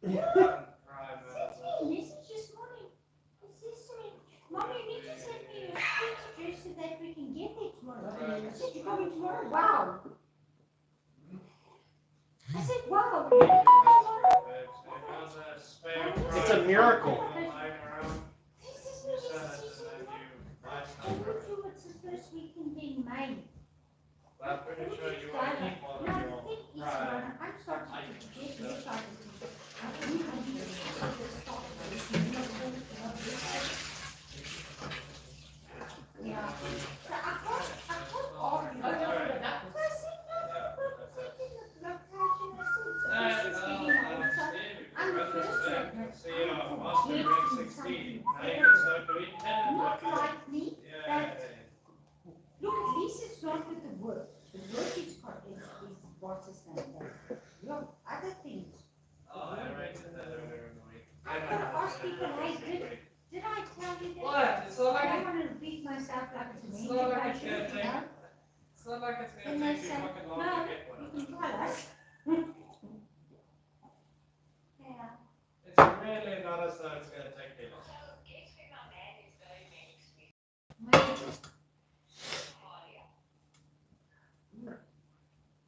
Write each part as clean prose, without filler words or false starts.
Message this morning. It says to me, Mommy, you need to send me your street address so that we can get there tomorrow. I said, you're coming tomorrow? Wow. I said, wow. You're coming tomorrow? It's a miracle. This is what it says. I told you it's the first weekend in May. I'm pretty sure you want to keep one of your pride. I'm starting to forget this. Yeah. So I can't argue. I said, no, but it's in the location. I said, this is getting old. So I'm the first one. See, must be rank 16. Now you can start doing 10 and Not what like me, Yeah. but look, at least it's not with the work. The work is what's his name there. Look, other things. Oh, I ranked it that very annoying. I'm going to ask people, hey, did I tell you that? What? It's not I like don't want to repeat myself like it's It's me. not like it's gonna take- No? it's not like it's Then gonna they take you say, fucking long no, to get one. you can tell us. Yeah. It's really not as though it's going to take me long.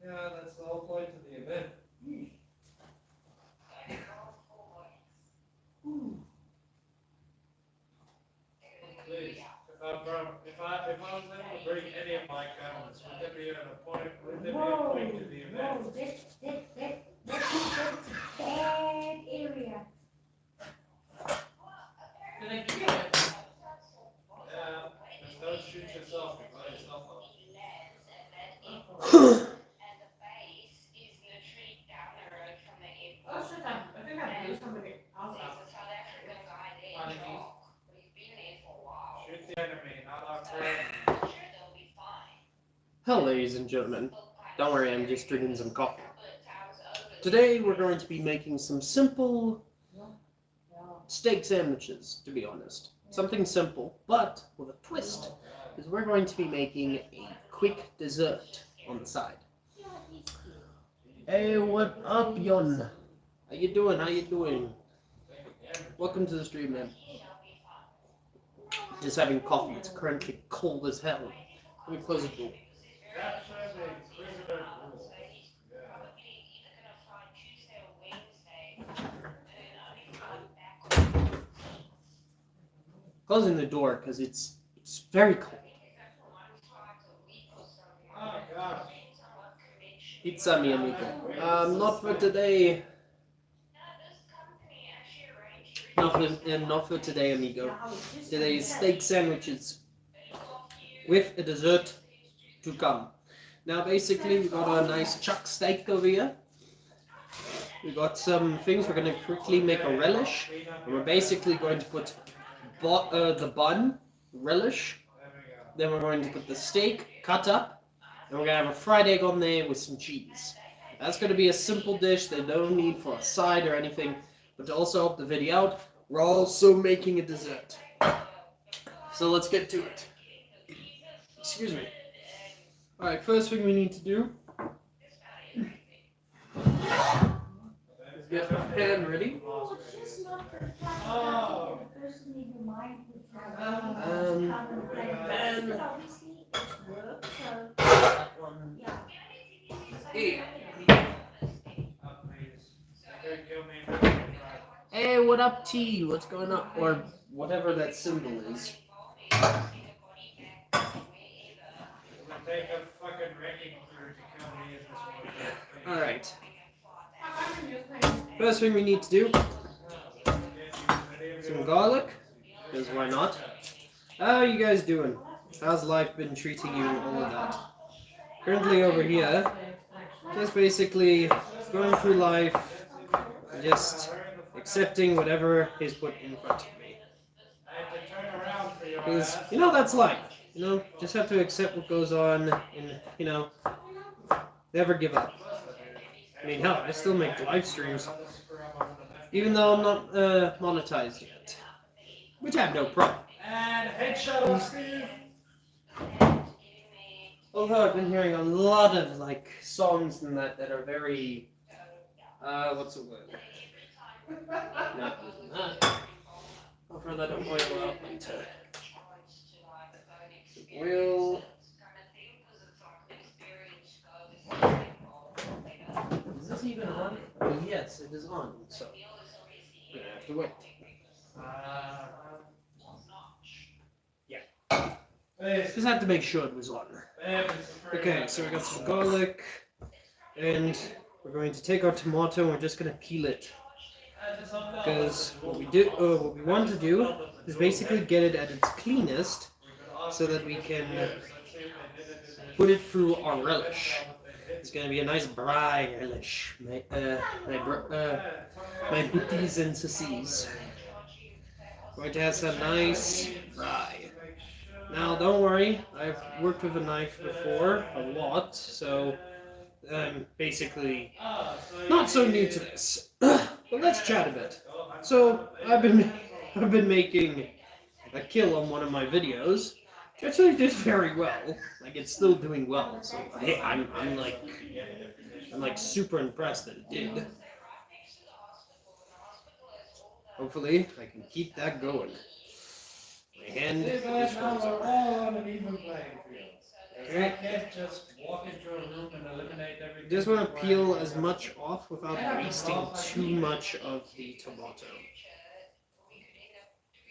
Yeah, that's the whole point of the event. Please, if I was able to bring any of my guns, would there be a point to the event? Whoa, that's a bad area. Did I give you it? Yeah, just don't shoot yourself, you blow yourself up. Oh, shut up. I think I blew somebody else up. Shoot the enemy, not our friend. Hello, ladies and gentlemen. Don't worry, I'm just drinking some coffee. Today we're going to be making some simple steak sandwiches, to be honest. Something simple, but with a twist, because we're going to be making a quick dessert on the side. Hey, what up, Yon? How you doing? How you doing? Welcome to the stream, man. Just having coffee. It's currently cold as hell. Let me close the door. Capture the prisoner rule. Closing the door because it's very cold. Oh gosh. Pizza, mi amigo. Not for today. Not for today, amigo. Today's steak sandwiches with a dessert to come. Now, basically, we got a nice chuck steak over here. We got some things. We're going to quickly make a relish. And we're basically going to put the bun, relish. Then we're going to put the steak cut up. And we're going to have a fried egg on there with some cheese. That's going to be a simple dish. They don't need for a side or anything. But to also help the video out, we're also making a dessert. So let's get to it. Excuse me. Alright, first thing we need to do is get our pan ready. Oh, it's just not the Oh. person in your mind would pan. obviously it's work, so That one. yeah. Hey. Oh, please. You're gonna kill me. Hey, what up, T? What's going on? Or whatever that symbol is. It would take a fucking wrecking crew to kill me at this point. Alright. First thing we need to do, some garlic. Because why not? How are you guys doing? How's life been treating you? All of that. Currently over here, just basically going through life, just accepting whatever is put in front of me. Because, that's life. Just have to accept what goes on and, never give up. I mean, hell, I still make live streams, even though I'm not monetized yet. Which I have no problem. And headshot on Steve. Although I've been hearing a lot of, songs and that are very, what's the word? that oil out later. Oil. Is this even on? Oh, yes, it is on. So we're gonna have to wait. Just had to make sure it was on. Okay, so we got some garlic, and we're going to take our tomato and we're just gonna peel it. Because what we want to do is basically get it at its cleanest, so that we can put it through our relish. It's gonna be a nice dry relish, my booties and sissies. Going to have some nice dry. Now, don't worry, I've worked with a knife before, a lot, so I'm basically not so new to this. But let's chat a bit. So, I've been making a kill on one of my videos, which actually did very well. Like, it's still doing well, so I'm like super impressed that it did. Hopefully, I can keep that going. My hand is frozen. all on an even playing field. I can't just walk into a room and eliminate everything. Just want to peel as much off without wasting too much of the tomato.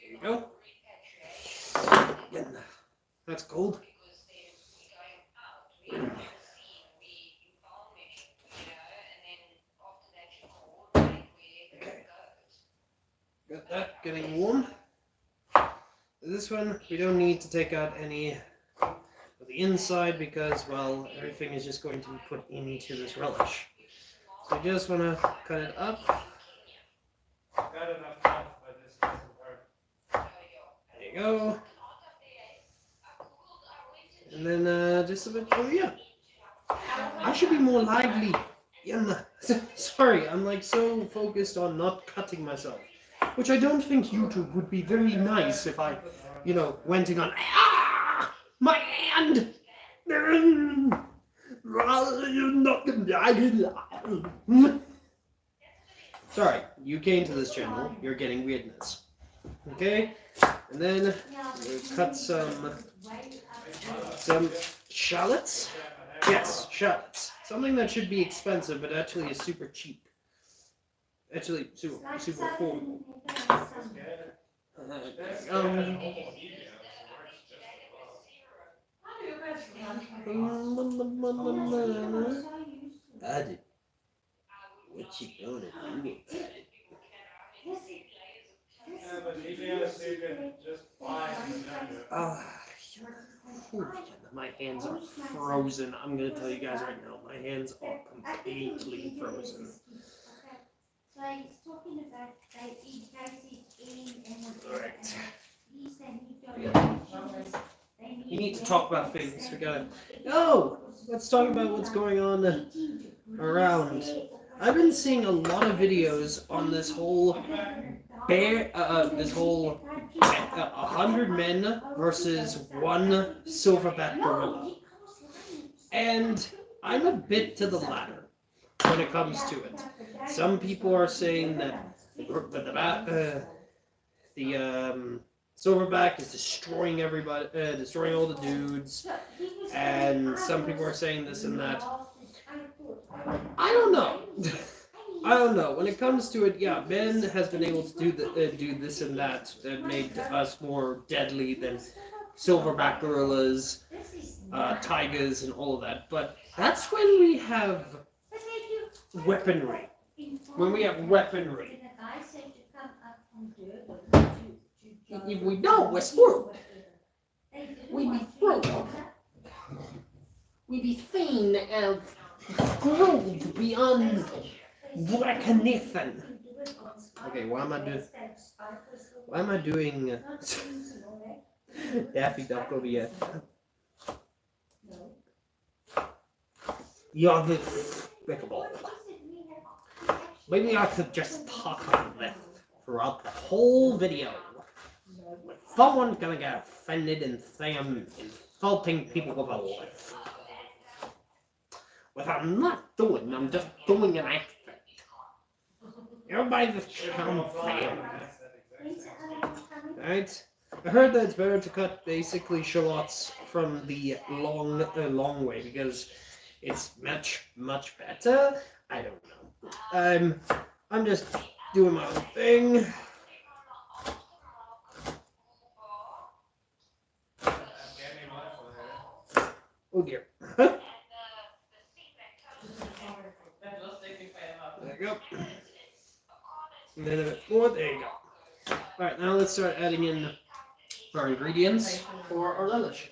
There you go. Yeah, that's cold. Okay. Got that getting warm. This one, we don't need to take out any of the inside because, well, everything is just going to be put into this relish. So I just want to cut it up. Got enough time, but this doesn't hurt. There you go. And then just a bit, oh yeah. I should be more lively. Yeah, sorry, I'm like so focused on not cutting myself. Which I don't think YouTube would be very nice if I, you know, went in on, my hand! Sorry, you came to this channel, you're getting weirdness. Okay? And then we'll cut some shallots. Yes, shallots. Something that should be expensive, but actually is super cheap. Actually, super affordable. Added. What you gonna do? My hands are frozen. I'm gonna tell you guys right now, my hands are completely frozen. So he's talking about they eat Alright. he said he don't We need to talk about things. We gotta. No! Let's talk about what's going on around. I've been seeing a lot of videos on this whole this whole 100 men versus one silverback gorilla. And I'm a bit to the latter when it comes to it. Some people are saying that the silverback is destroying everybody, destroying all the dudes, and some people are saying this and that. I don't know. I don't know. When it comes to it, yeah, Ben has been able to do this and that made us more deadly than silverback gorillas, tigers, and all of that. But that's when we have weaponry. When we have weaponry. If we don't, we're spoiled. We be spoiled. We be seen as screwed beyond recognition. Okay, why am I doing Daffy Duck over here? You're despicable. Maybe I could just talk on this throughout the whole video. Someone's gonna get offended and say I'm insulting people with a life. Which I'm not doing, I'm just doing an accent. Everybody just calm down. Right? I heard that it's better to cut basically shallots from the long way because it's much better. I don't know. I'm just doing my own thing. Oh dear. There you go. And then a bit more. There you go. Alright, now let's start adding in our ingredients for our relish.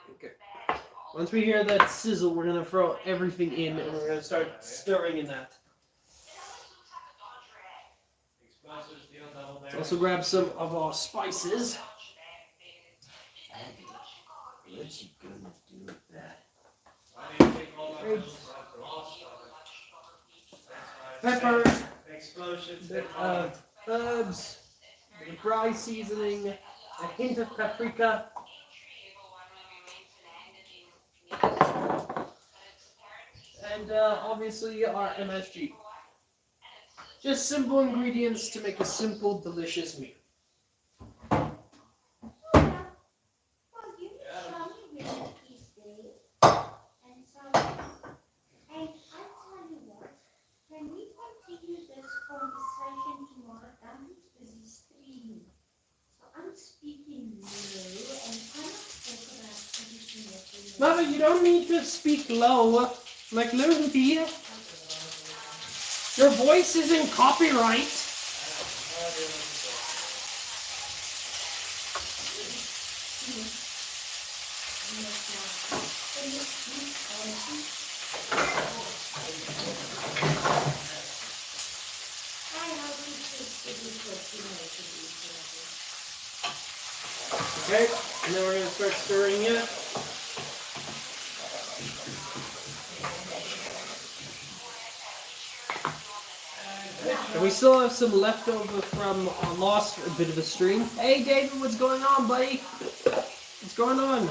Okay. Once we hear that sizzle, we're gonna throw everything in and we're gonna start stirring in that. Also grab some of our spices. What you gonna do with that? Pepper, bit of herbs, a bit of dry seasoning, a hint of paprika. And obviously our MSG. Just simple ingredients to make a simple, delicious meal. Well, you show me where he's staying. And so, I tell you what, can we continue this conversation tomorrow? Danny's busy streaming. So I'm speaking low and I'm not talking about everything that we know. Mother, you don't need to speak low. Like Lucy. Your voice isn't copyright. Okay, and then we're going to start stirring it. And we still have some leftover from our last bit of a stream. Hey David, what's going on, buddy? What's going on?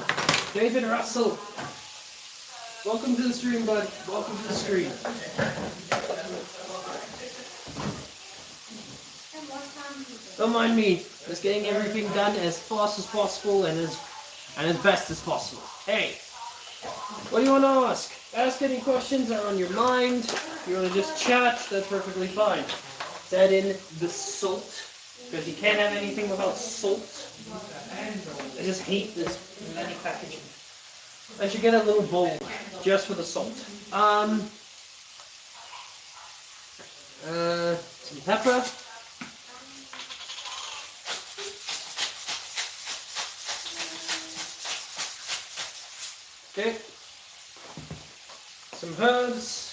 David Russell. Welcome to the stream, bud. Welcome to the stream. Don't mind me. Just getting everything done as fast as possible and as best as possible. Hey, what do you want to ask? Ask any questions that are on your mind. If you want to just chat, that's perfectly fine. Add in the salt, because you can't have anything without salt. I just hate this bloody packaging. I should get a little bowl just for the salt. Some pepper. Okay. Some herbs.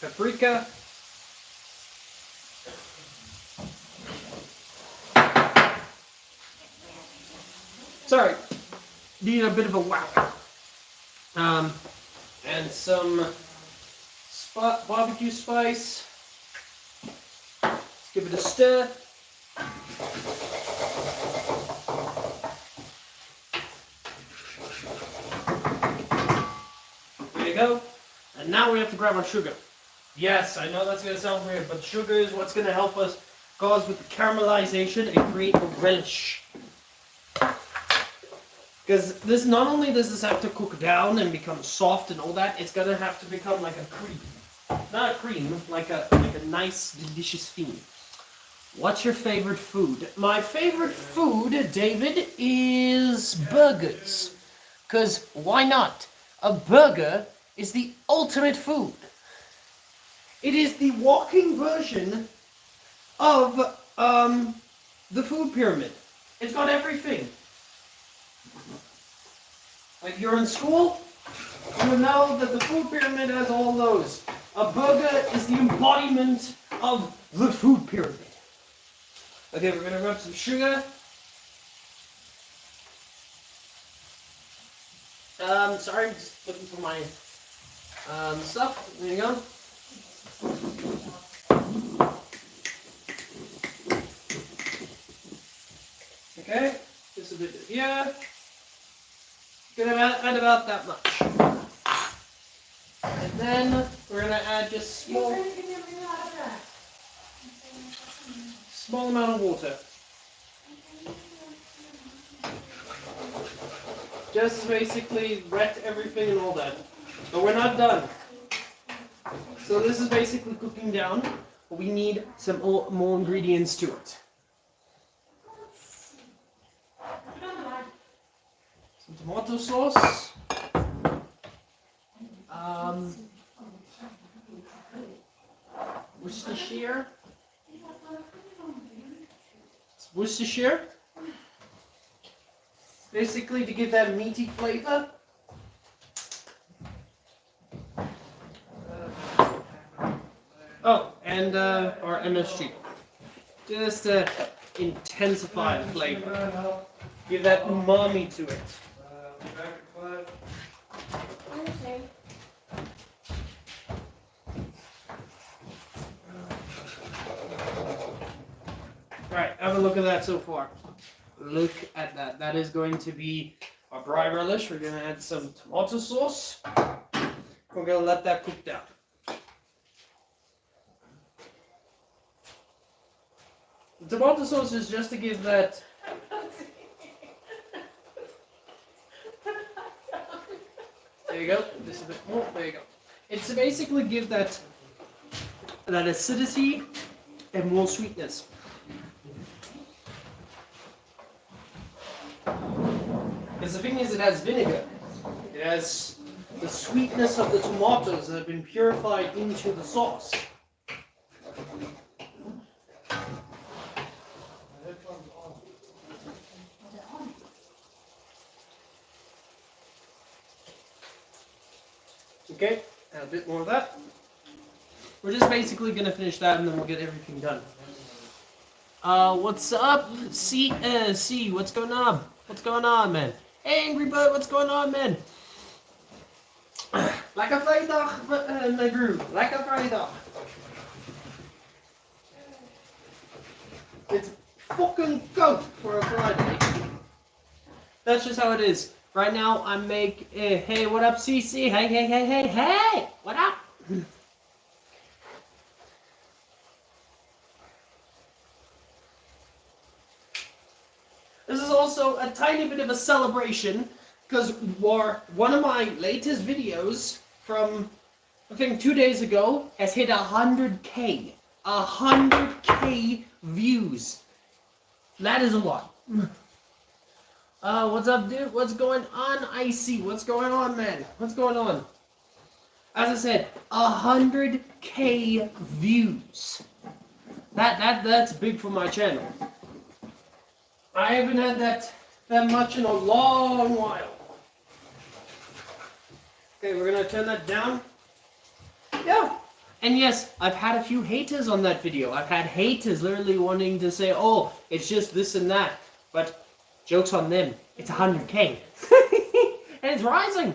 Paprika. Sorry, need a bit of a whack. And some barbecue spice. Let's give it a stir. There you go. And now we have to grab our sugar. Yes, I know that's going to sound weird, but sugar is what's going to help us cause with the caramelization and create a relish. Because this, not only does this have to cook down and become soft and all that, it's going to have to become like a cream. Not a cream, like a nice, delicious thing. What's your favorite food? My favorite food, David, is burgers. Because why not? A burger is the ultimate food. It is the walking version of the food pyramid. It's got everything. If you're in school, you will know that the food pyramid has all those. A burger is the embodiment of the food pyramid. Okay, we're gonna rub some sugar. Sorry, I'm just looking for my stuff. There you go. Okay, just a bit here. Gonna add about that much. And Then we're gonna add just small amount of water. Just basically wet everything and all that. But we're not done. So this is basically cooking down. But we need some more ingredients to it. Some tomato sauce. Worcestershire. Worcestershire. Basically to give that meaty flavor. Oh, and our MSG. Just to intensify the flavor. Give that umami to it. Alright, have a look at that so far. Look at that. That is going to be our dry relish. We're going to add some tomato sauce. We're going to let that cook down. The tomato sauce is just to give that... There you go. Just a bit more. There you go. It's to basically give that acidity and more sweetness. Because the thing is, it has vinegar. It has the sweetness of the tomatoes that have been purified into the sauce. Okay, add a bit more of that. We're just basically gonna finish that and then we'll get everything done. What's up? C, what's going on? What's going on, man? Hey, Angry Bird, what's going on, man? Lekker vrijdag, my groove. Lekker vrijdag. It's fucking cold for a Friday. That's just how it is. Right now, I make. Hey, what up, CC? Hey! What up? This is also a tiny bit of a celebration because one of my latest videos from I think 2 days ago has hit 100K. 100K views. That is a lot. What's up, dude? What's going on, Icy? What's going on, man? What's going on? As I said, 100K views. That's big for my channel. I haven't had that much in a long while. Okay, we're gonna turn that down. Yeah. And yes, I've had a few haters on that video. I've had haters literally wanting to say, oh, it's just this and that. But joke's on them. It's 100K. And it's rising.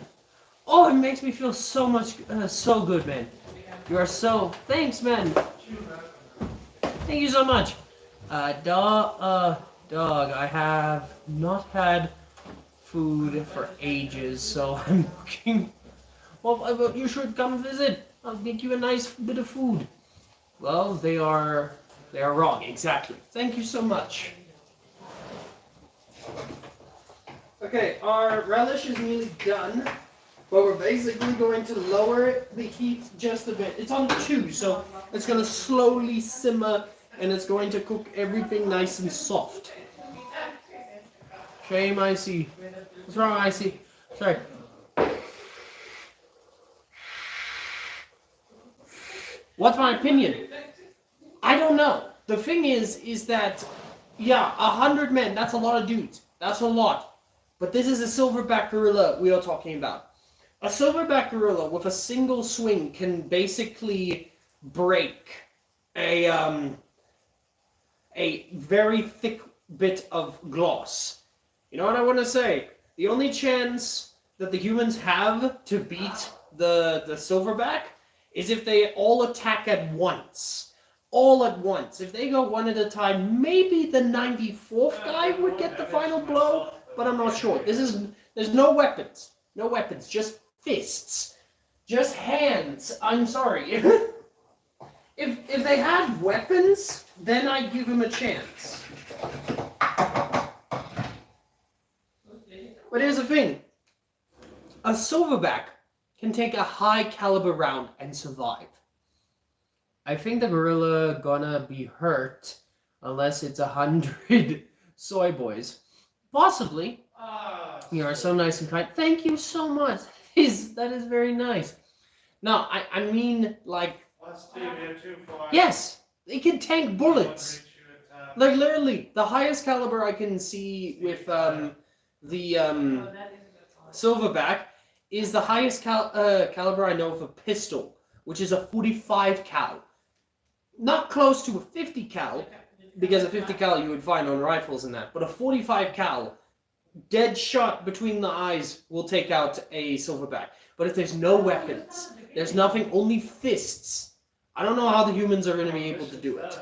Oh, it makes me feel so much, so good, man. You are so... Thanks, man. Thank you so much. Dog, I have not had food for ages, so I'm looking... Well, you should come visit. I'll make you a nice bit of food. Well, they are wrong, exactly. Thank you so much. Okay, our relish is nearly done, but we're basically going to lower the heat just a bit. It's on 2, so it's going to slowly simmer, and it's going to cook everything nice and soft. Shame, Icy. What's wrong, Icy? Sorry. What's my opinion? I don't know. The thing is that, yeah, 100 men, that's a lot of dudes. That's a lot. But this is a silverback gorilla we are talking about. A silverback gorilla with a single swing can basically break a very thick bit of glass. You know what I want to say? The only chance that the humans have to beat the silverback is if they all attack at once. All at once. If they go one at a time, maybe the 94th guy would get the final blow, but I'm not sure. There's no weapons. No weapons, just fists. Just hands. I'm sorry. If they had weapons, then I'd give them a chance. But here's the thing. A silverback can take a high caliber round and survive. I think the gorilla gonna be hurt unless it's 100 soy boys. Possibly. You are so nice and kind. Thank you so much. That is very nice. No, I mean like. Yes, it can tank bullets. Like literally, the highest caliber I can see with silverback is the highest caliber I know of a pistol, which is a 45 cal. Not close to a 50 cal, because a 50 cal you would find on rifles and that, but a 45 cal, dead shot between the eyes will take out a silverback. But if there's no weapons, there's nothing, only fists. I don't know how the humans are going to be able to do it.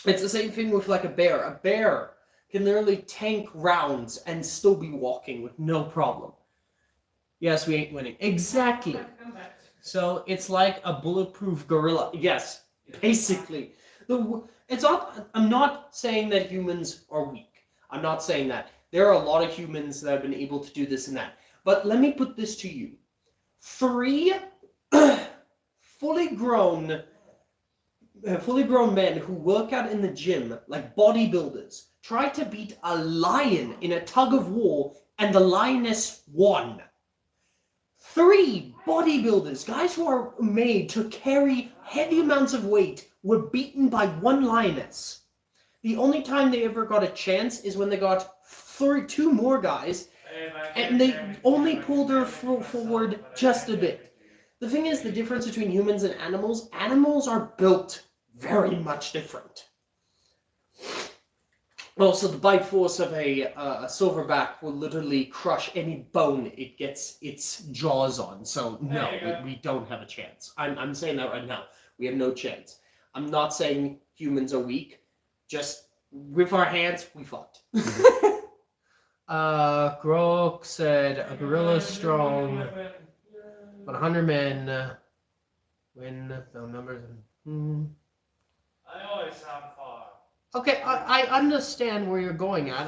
It's the same thing with like a bear. A bear can literally tank rounds and still be walking with no problem. Yes, we ain't winning. Exactly. So it's like a bulletproof gorilla. Yes, basically. It's not. I'm not saying that humans are weak. I'm not saying that. There are a lot of humans that have been able to do this and that. But let me put this to you. 3 fully grown men who work out in the gym, like bodybuilders, tried to beat a lion in a tug of war, and the lioness won. 3 bodybuilders, guys who are made to carry heavy amounts of weight, were beaten by 1 lioness. The only time they ever got a chance is when they got 2 more guys, and they only pulled her forward just a bit. The thing is, the difference between humans and animals are built very much different. Also, the bite force of a silverback will literally crush any bone it gets its jaws on. So no, we don't have a chance. I'm saying that right now. We have no chance. I'm not saying humans are weak. Just with our hands, we fought. Grok said a gorilla strong, but 100 men win the numbers. I always sound far. Okay, I understand where you're going at.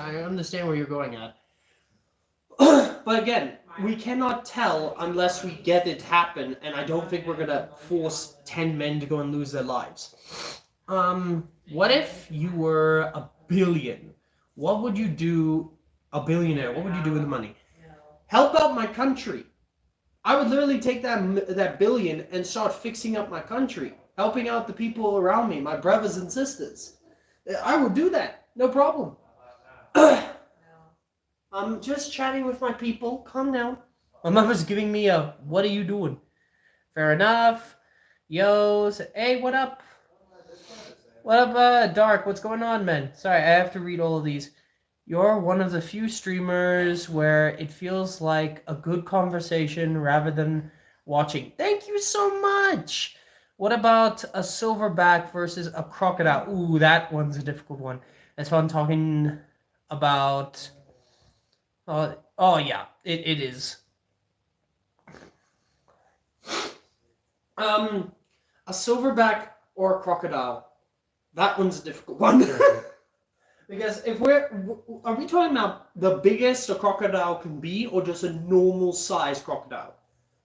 But again, we cannot tell unless we get it happen, and I don't think we're gonna force 10 men to go and lose their lives. What if you were a billion? What would you do? A billionaire, what would you do with the money? Help out my country. I would literally take that billion and start fixing up my country, helping out the people around me, my brothers and sisters. I would do that, no problem. I'm just chatting with my people. Calm down. My mother's giving me a, what are you doing? Fair enough. Yo, hey, what up? What up, Dark? What's going on, man? Sorry, I have to read all of these. You're one of the few streamers where it feels like a good conversation rather than watching. Thank you so much. What about a silverback versus a crocodile? Ooh, that one's a difficult one. That's fun talking about. Oh yeah, it is. A silverback or a crocodile? That one's a difficult one. Because if are we talking about the biggest a crocodile can be, or just a normal size crocodile?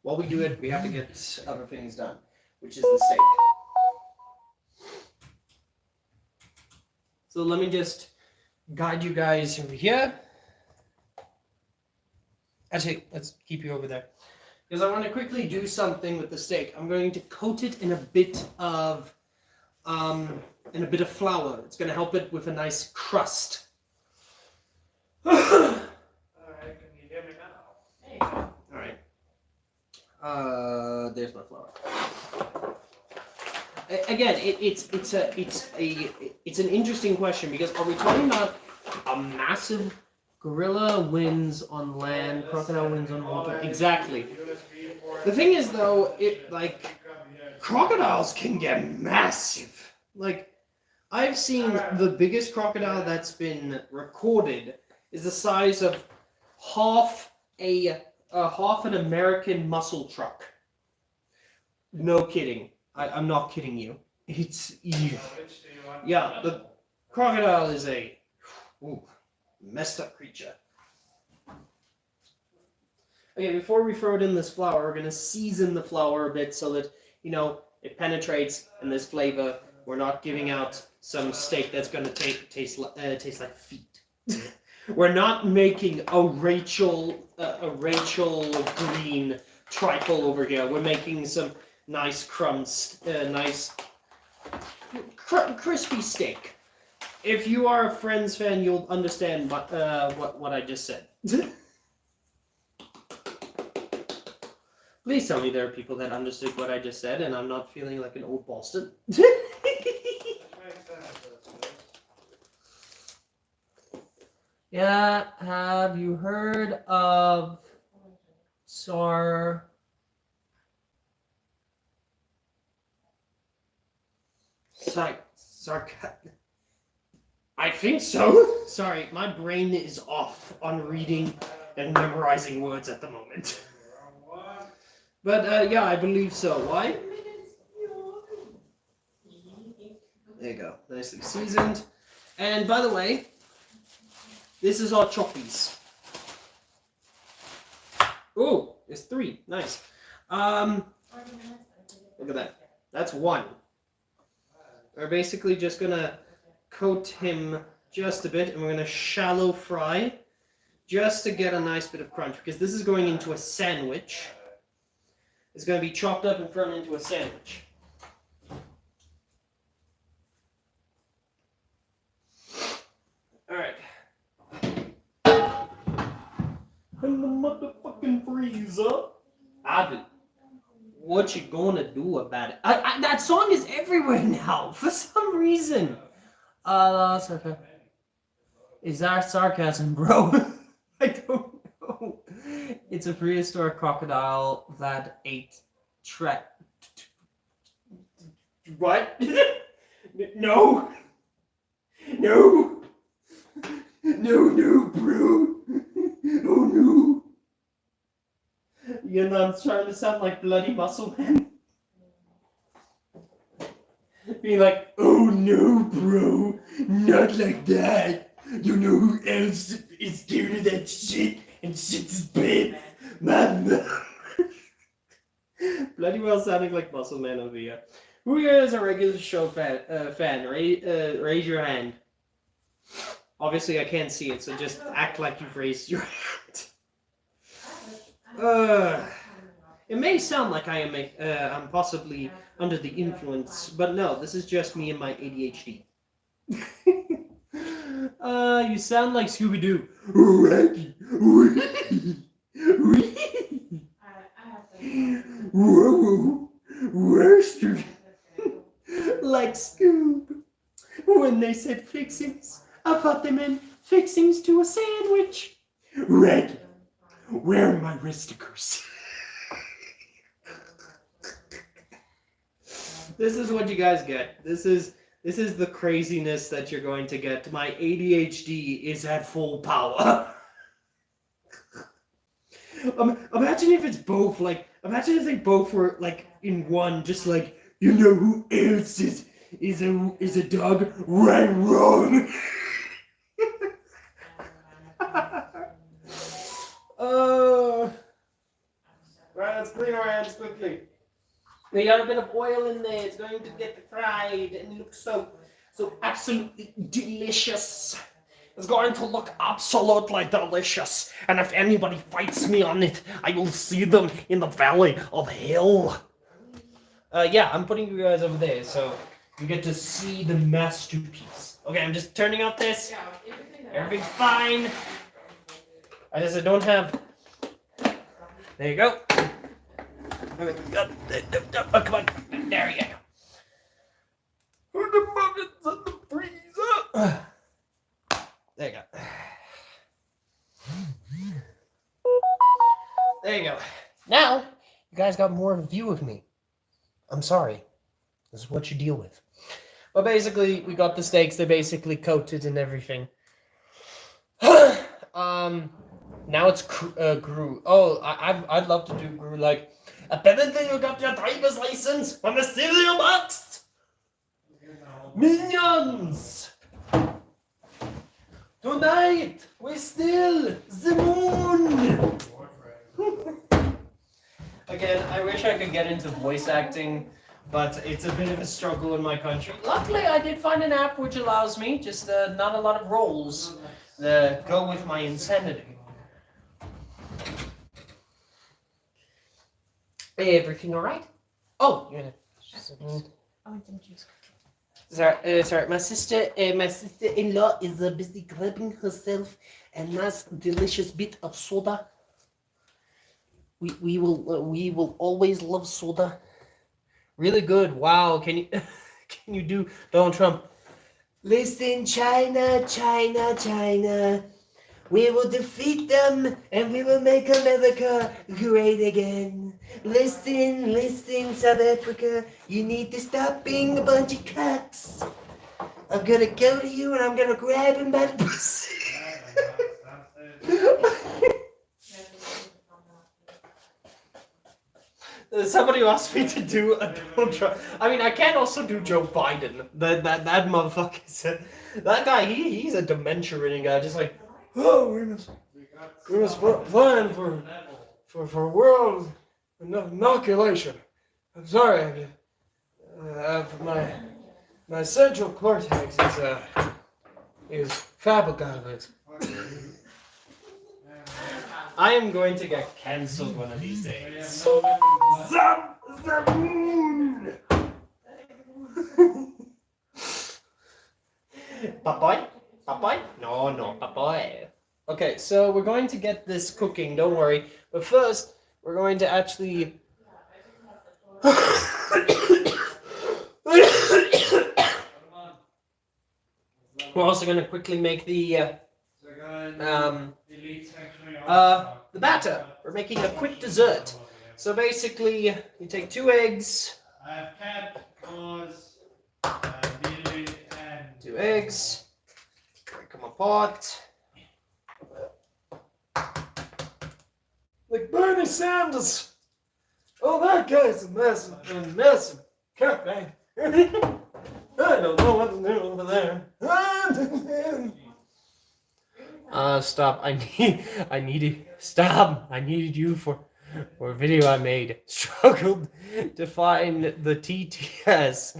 While we do it, we have to get other things done, which is the steak. So let me just guide you guys over here. Actually, let's keep you over there. Because I want to quickly do something with the steak. I'm going to coat it in a bit of flour. It's going to help it with a nice crust. Alright, can you hear me now? Alright. There's my flour. Again, it's an interesting question, because are we talking about a massive gorilla wins on land, crocodile wins on water? Exactly. The thing is, though, crocodiles can get massive. Like, I've seen the biggest crocodile that's been recorded is the size of half an American muscle truck. No kidding. I'm not kidding you. It's Which do you want? yeah. The crocodile is a messed up creature. Okay, before we throw it in this flour, we're gonna season the flour a bit so that it penetrates and there's flavor. We're not giving out some steak that's gonna taste like feet. We're not making a Rachel Green trifle over here. We're making some nice crumbs, crispy steak. If you are a Friends fan, you'll understand what I just said. Please tell me there are people that understood what I just said, and I'm not feeling like an old Boston. Yeah, have you heard of I think so. Sorry, my brain is off on reading and memorizing words at the moment. But yeah, I believe so. Why? There you go. Nicely seasoned. And by the way, this is our choppies. Oh, it's 3. Nice. Look at that. That's 1. We're basically just gonna coat him just a bit, and we're gonna shallow fry just to get a nice bit of crunch, because this is going into a sandwich. It's gonna be chopped up and thrown into a sandwich. Alright. In the motherfucking freezer. Abby, what you gonna do about it? That song is everywhere now, for some reason. That's okay. Is that sarcasm, bro? I don't know. It's a prehistoric crocodile that ate What? No! No! No, bro! Oh no! You know, I'm trying to sound like Bloody Muscle Man. Being like, oh no, bro! Not like that! You know who else is scared of that shit and shits his pants? My mom! Bloody well sounding like Muscle Man over here. Who here is a regular show fan? Raise your hand. Obviously, I can't see it, so just act like you've raised your hand. It may sound like I'm possibly under the influence, but no, this is just me and my ADHD. You sound like Scooby-Doo. Raggy. Whoa, roasted. Like Scoob. When they said fixings, I thought they meant fixings to a sandwich. Raggy, where are my wristikers? This is what you guys get. This is the craziness that you're going to get. My ADHD is at full power. Imagine if it's both, like, imagine if they both were, like, in one, just like, you know who else is a dog? Right, wrong. Right, let's clean our hands quickly. We got a bit of oil in there. It's going to get fried and look so absolutely delicious. It's going to look absolutely delicious. And if anybody fights me on it, I will see them in the valley of hell. Yeah, I'm putting you guys over there, so you get to see the masterpiece. Okay, I'm just turning off this. Everything's fine. I don't have... There you go. Oh, come on. There you go. The muggins in the freezer. There you go. There you go. Now, you guys got more of a view of me. I'm sorry. This is what you deal with. But basically, we got the steaks. They're basically coated and everything. Now it's Gru. Oh, I'd love to do Gru. Like, Apparently you got your driver's license from the cereal box. Minions! Tonight we steal the moon! Again, I wish I could get into voice acting, but it's a bit of a struggle in my country. Luckily, I did find an app which allows me, just not a lot of roles that go with my insanity. Hey, everything alright? Oh, you're gonna... I want some juice. Sorry, my sister-in-law is busy grabbing herself a nice, delicious bit of soda. We will always love soda. Really good. Wow. Can you do Donald Trump? Listen, China, China, China. We will defeat them and we will make America great again. Listen, listen, South Africa. You need to stop being a bunch of cocks. I'm gonna go to you and I'm gonna grab him by the pussy. Somebody asked me to do a Donald Trump. I mean, I can also do Joe Biden. That motherfucker said. That guy, he's a dementia-ridden guy. Just like, oh, we must plan for world inoculation. I'm sorry, my central cortex is fabricated. I am going to get cancelled one of these days. The moon! Papai? Papai? No, papai. Okay, so we're going to get this cooking, don't worry. But first, we're going to actually... We're also going to quickly make the batter. We're making a quick dessert. So basically, you take 2 eggs. I have cat, cause, and 2 eggs. Break them apart. Like Bernie Sanders. Oh, that guy's a massive cat bang. I don't know what to do over there. Stop. I needed you for a video I made. Struggled to find the TTS.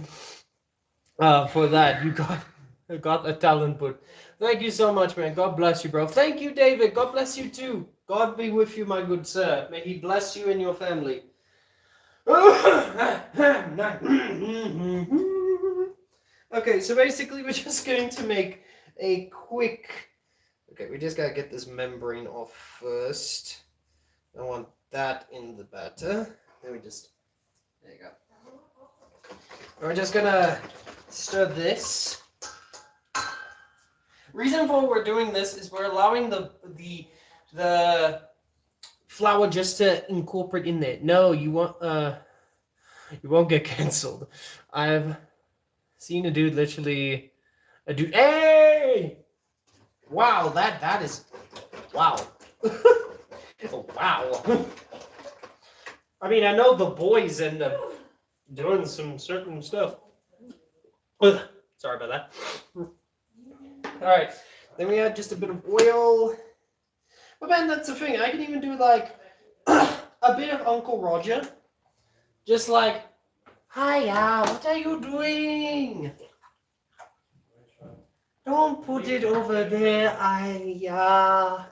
For that, you got the talent, but thank you so much, man. God bless you, bro. Thank you, David. God bless you too. God be with you, my good sir. May he bless you and your family. Okay, so basically we're just going to make a quick... Okay, we just gotta get this membrane off first. I want that in the batter. Then we just... There you go. And we're just gonna stir this. Reason for we're doing this is we're allowing the flour just to incorporate in there. No, you won't get cancelled. I've seen a dude literally... Hey! Wow, that is... Wow. Oh, wow. I mean, I know the boys end up doing some certain stuff. Sorry about that. Alright, then we add just a bit of oil. But man, that's the thing. I can even do like a bit of Uncle Roger. Just like, hiya, what are you doing? Don't put it over there, hiya.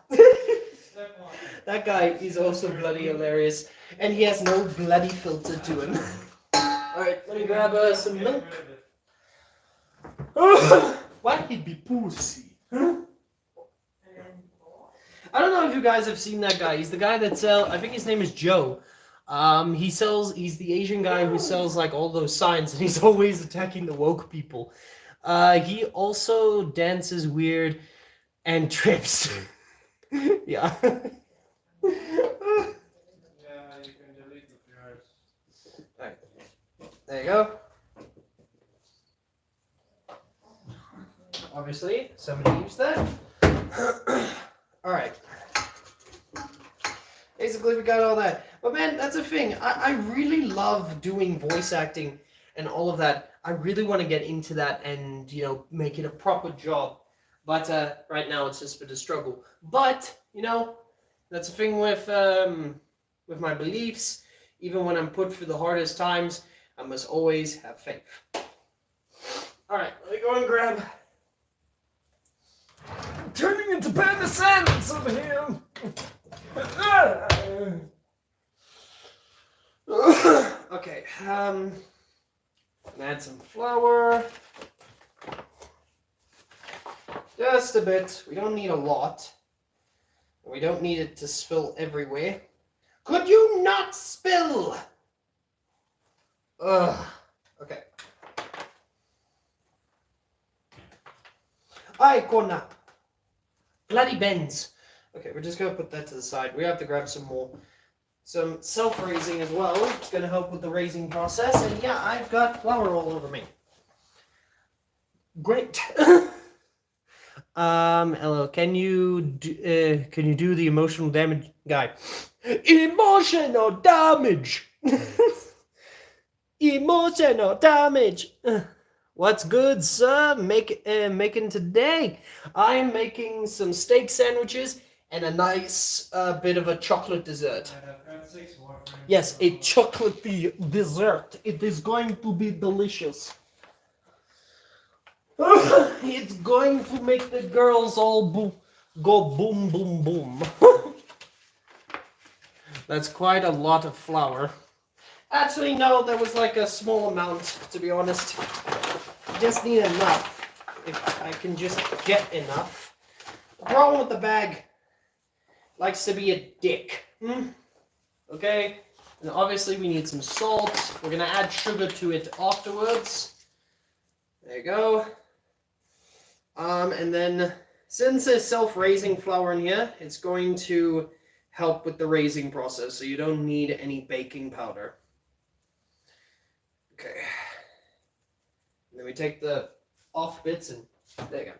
That guy is also bloody hilarious. And he has no bloody filter to him. Alright, let me grab some milk. Why he'd be pussy? Huh? I don't know if you guys have seen that guy. He's the guy that sells, I think his name is Joe. He's the Asian guy who sells like all those signs, and he's always attacking the woke people. He also dances weird and trips. Yeah. Right. There you go. Obviously, somebody used that. Alright. Basically, we got all that. But man, that's a thing. I really love doing voice acting and all of that. I really want to get into that and, you know, make it a proper job. But right now it's just been a struggle. But, you know, that's the thing with my beliefs. Even when I'm put through the hardest times, I must always have faith. Alright, let me go and grab. I'm turning into Panda Sanders over here. Okay, add some flour. Just a bit. We don't need a lot. We don't need it to spill everywhere. Could you not spill? Ugh. Okay. Ay, Kona. Bloody bends. Okay, we're just gonna put that to the side. We have to grab some more. Some self-raising as well. It's gonna help with the raising process. And yeah, I've got flour all over me. Great. Hello. Can you do the emotional damage guy? Emotional damage. Emotional damage. What's good, sir? Making today? I'm making some steak sandwiches and a nice bit of a chocolate dessert. Yes, a chocolate dessert. It is going to be delicious. It's going to make the girls all go boom, boom, boom. That's quite a lot of flour. Actually, no, there was like a small amount, to be honest. Just need enough. If I can just get enough. The problem with the bag likes to be a dick. Okay? And obviously we need some salt. We're gonna add sugar to it afterwards. There you go. And then, since there's self-raising flour in here, it's going to help with the raising process, so you don't need any baking powder. Okay. And then we take the off bits and there you go.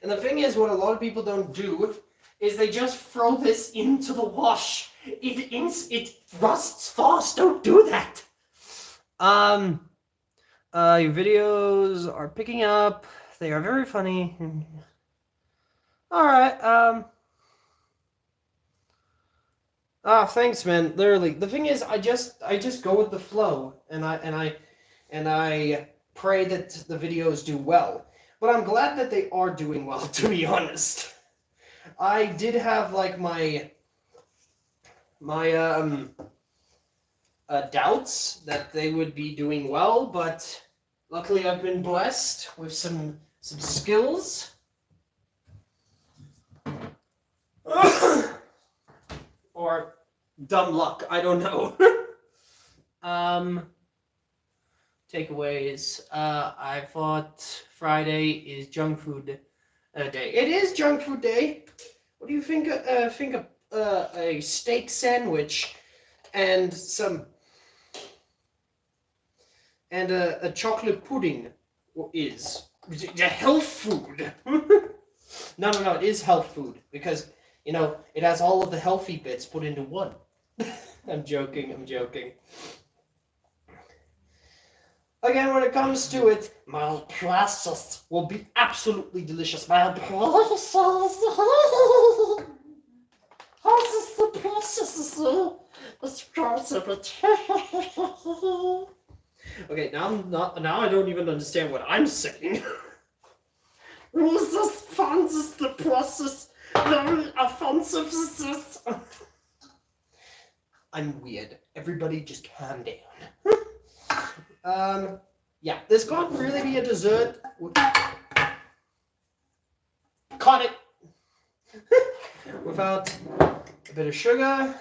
And the thing is, what a lot of people don't do is they just throw this into the wash. It rusts fast. Don't do that. Your videos are picking up. They are very funny. Alright, thanks, man. Literally. The thing is, I just go with the flow, and I pray that the videos do well. But I'm glad that they are doing well, to be honest. I did have like my doubts that they would be doing well, but luckily I've been blessed with some skills. Or dumb luck, I don't know. Takeaways. I thought Friday is junk food day. It is junk food day. What do you think? Think of a steak sandwich and a chocolate pudding is the health food. No, it is health food because, you know, it has all of the healthy bits put into one. I'm joking. Again, when it comes to it, my process will be absolutely delicious. My process. How's the process? Okay, now I don't even understand what I'm saying. Was this fun? Is the process very offensive? I'm weird. Everybody just calm down. Yeah, this can't really be a dessert. Caught it! Without a bit of sugar.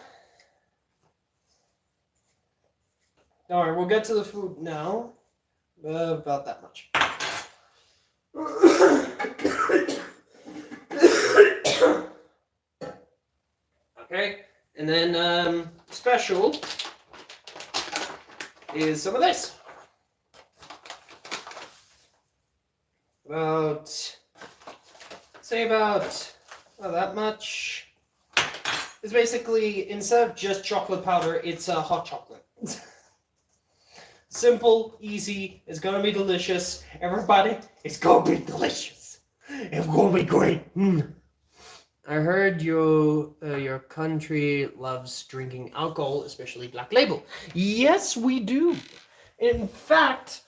Alright, we'll get to the food now. About that much. Okay, and then special is some of this. About, say about that much. It's basically, instead of just chocolate powder, it's hot chocolate. Simple, easy, it's gonna be delicious. Everybody, it's gonna be delicious. It's gonna be great. Mm. I heard your country loves drinking alcohol, especially Black Label. Yes, we do. In fact,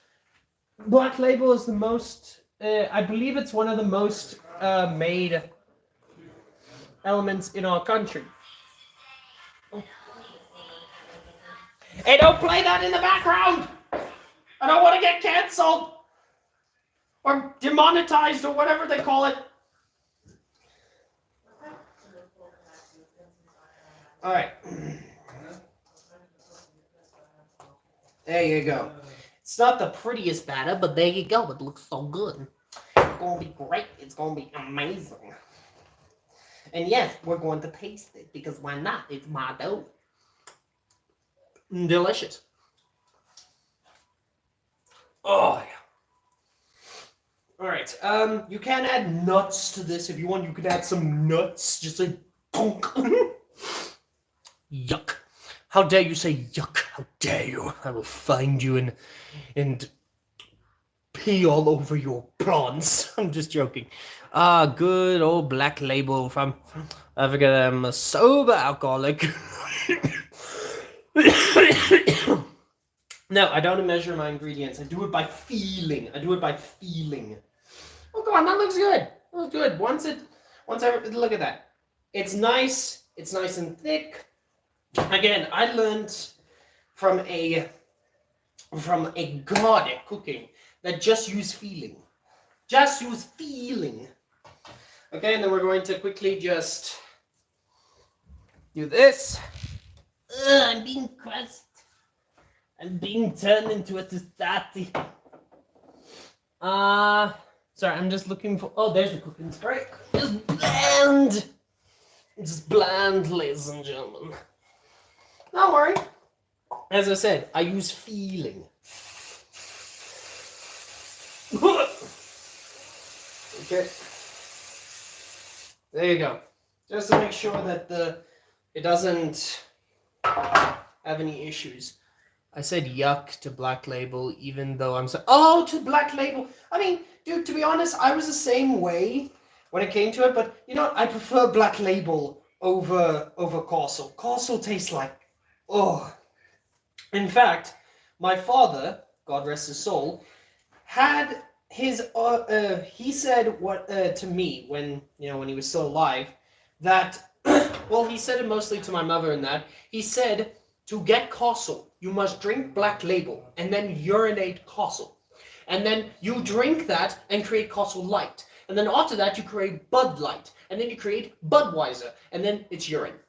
Black Label is the most, I believe it's one of the most made elements in our country. Hey, don't play that in the background! I don't want to get cancelled! Or demonetized, or whatever they call it. Alright. There you go. It's not the prettiest batter, but there you go. It looks so good. It's gonna be great. It's gonna be amazing. And yes, we're going to taste it, because why not? It's my dough. Delicious. Oh, yeah. Alright, you can add nuts to this if you want. You could add some nuts, just like punk. Yuck. How dare you say yuck? How dare you? I will find you and pee all over your prawns. I'm just joking. Ah, good old Black Label from Africa. I'm a sober alcoholic. No, I don't measure my ingredients. I do it by feeling. Oh, come on, that looks good. That looks good. Once I look at that. It's nice. It's nice and thick. Again, I learned from a god at cooking that just use feeling. Just use feeling. Okay, and then we're going to quickly just do this. I'm being crushed. I'm being turned into a society. Sorry, I'm just looking for. Oh, there's the cooking spray. Just bland. Just bland, ladies and gentlemen. Don't worry. As I said, I use feeling. Okay. There you go. Just to make sure that it doesn't have any issues. I said yuck to Black Label, even though I'm so. Oh, to Black Label. I mean, dude, to be honest, I was the same way when it came to it, but you know what? I prefer Black Label over Castle. Castle tastes like, oh. In fact, my father, God rest his soul, had his. He said what to me when he was still alive, that. Well, he said it mostly to my mother and that. He said, to get Castle, you must drink Black Label and then urinate Castle. And then you drink that and create Castle Light. And then after that, you create Bud Light. And then you create Budweiser. And then it's urine.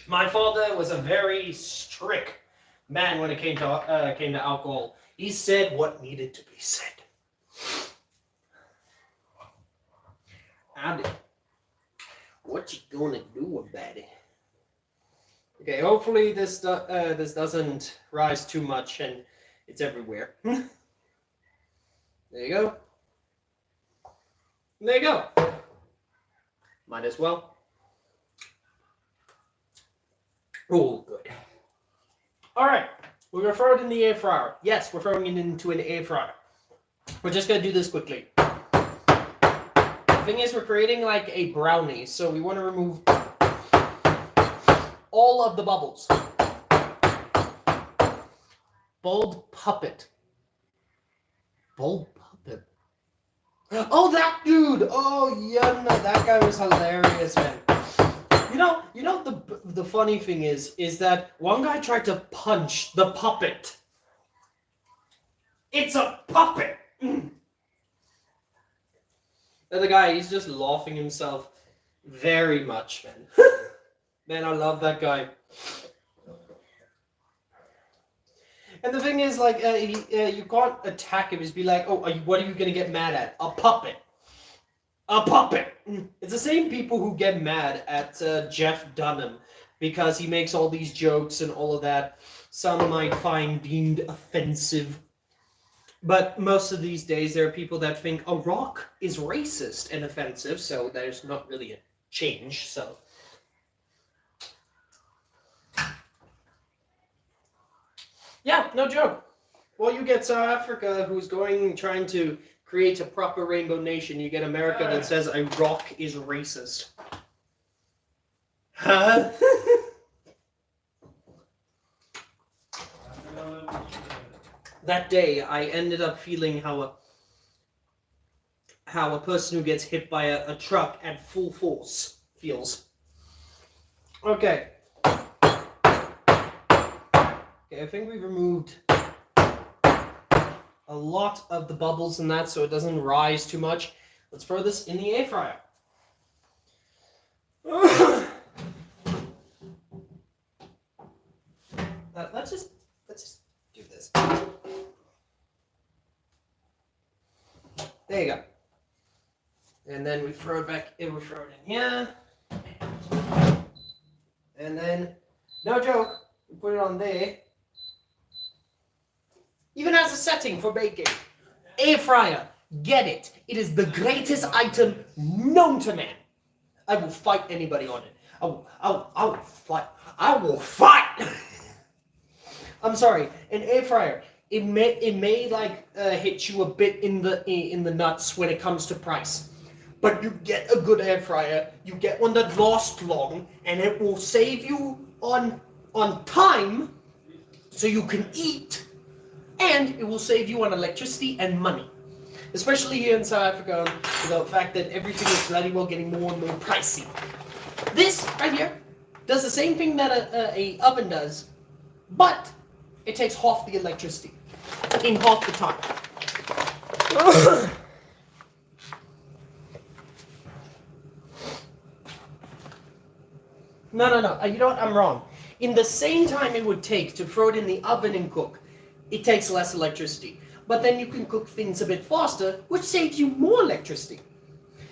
My father was a very strict man when it came to alcohol. He said what needed to be said. And what you gonna do about it? Okay, hopefully this doesn't rise too much and it's everywhere. There you go. There you go. Might as well. Oh, good. All right, we're gonna throw it in the air fryer. Yes, we're throwing it into an air fryer. We're just gonna do this quickly. The thing is, we're creating like a brownie, so we want to remove all of the bubbles. Bold puppet. Bold puppet. Oh, that dude! Oh, yeah, no, that guy was hilarious, man. You know the funny thing is that one guy tried to punch the puppet. It's a puppet! And the guy, he's just laughing himself very much, man. Man, I love that guy. And the thing is, like, you can't attack him. Just be like, oh, what are you going to get mad at? A puppet. A puppet. It's the same people who get mad at Jeff Dunham because he makes all these jokes and all of that. Some might find deemed offensive. But most of these days, there are people that think a rock is racist and offensive, so there's not really a change. So, yeah, no joke. Well, you get South Africa, who's trying to create a proper rainbow nation. You get America that says a rock is racist. Huh? That day, I ended up feeling how a person who gets hit by a truck at full force feels. Okay. Okay, I think we've removed a lot of the bubbles in that so it doesn't rise too much. Let's throw this in the air fryer. Let's just do this. There you go. And then we throw it back, we throw it in here. And then, no joke, we put it on there. Even as a setting for baking. Air fryer, get it. It is the greatest item known to man. I will fight anybody on it. I will fight. I will fight! I'm sorry, an air fryer. It may like hit you a bit in the nuts when it comes to price, but you get a good air fryer. You get one that lasts long, and it will save you on time, so you can eat, and it will save you on electricity and money, especially here in South Africa. The fact that everything is bloody well getting more and more pricey. This right here does the same thing that a oven does, but it takes half the electricity in half the time. No. You know what? I'm wrong. In the same time it would take to throw it in the oven and cook, it takes less electricity. But then you can cook things a bit faster, which saves you more electricity.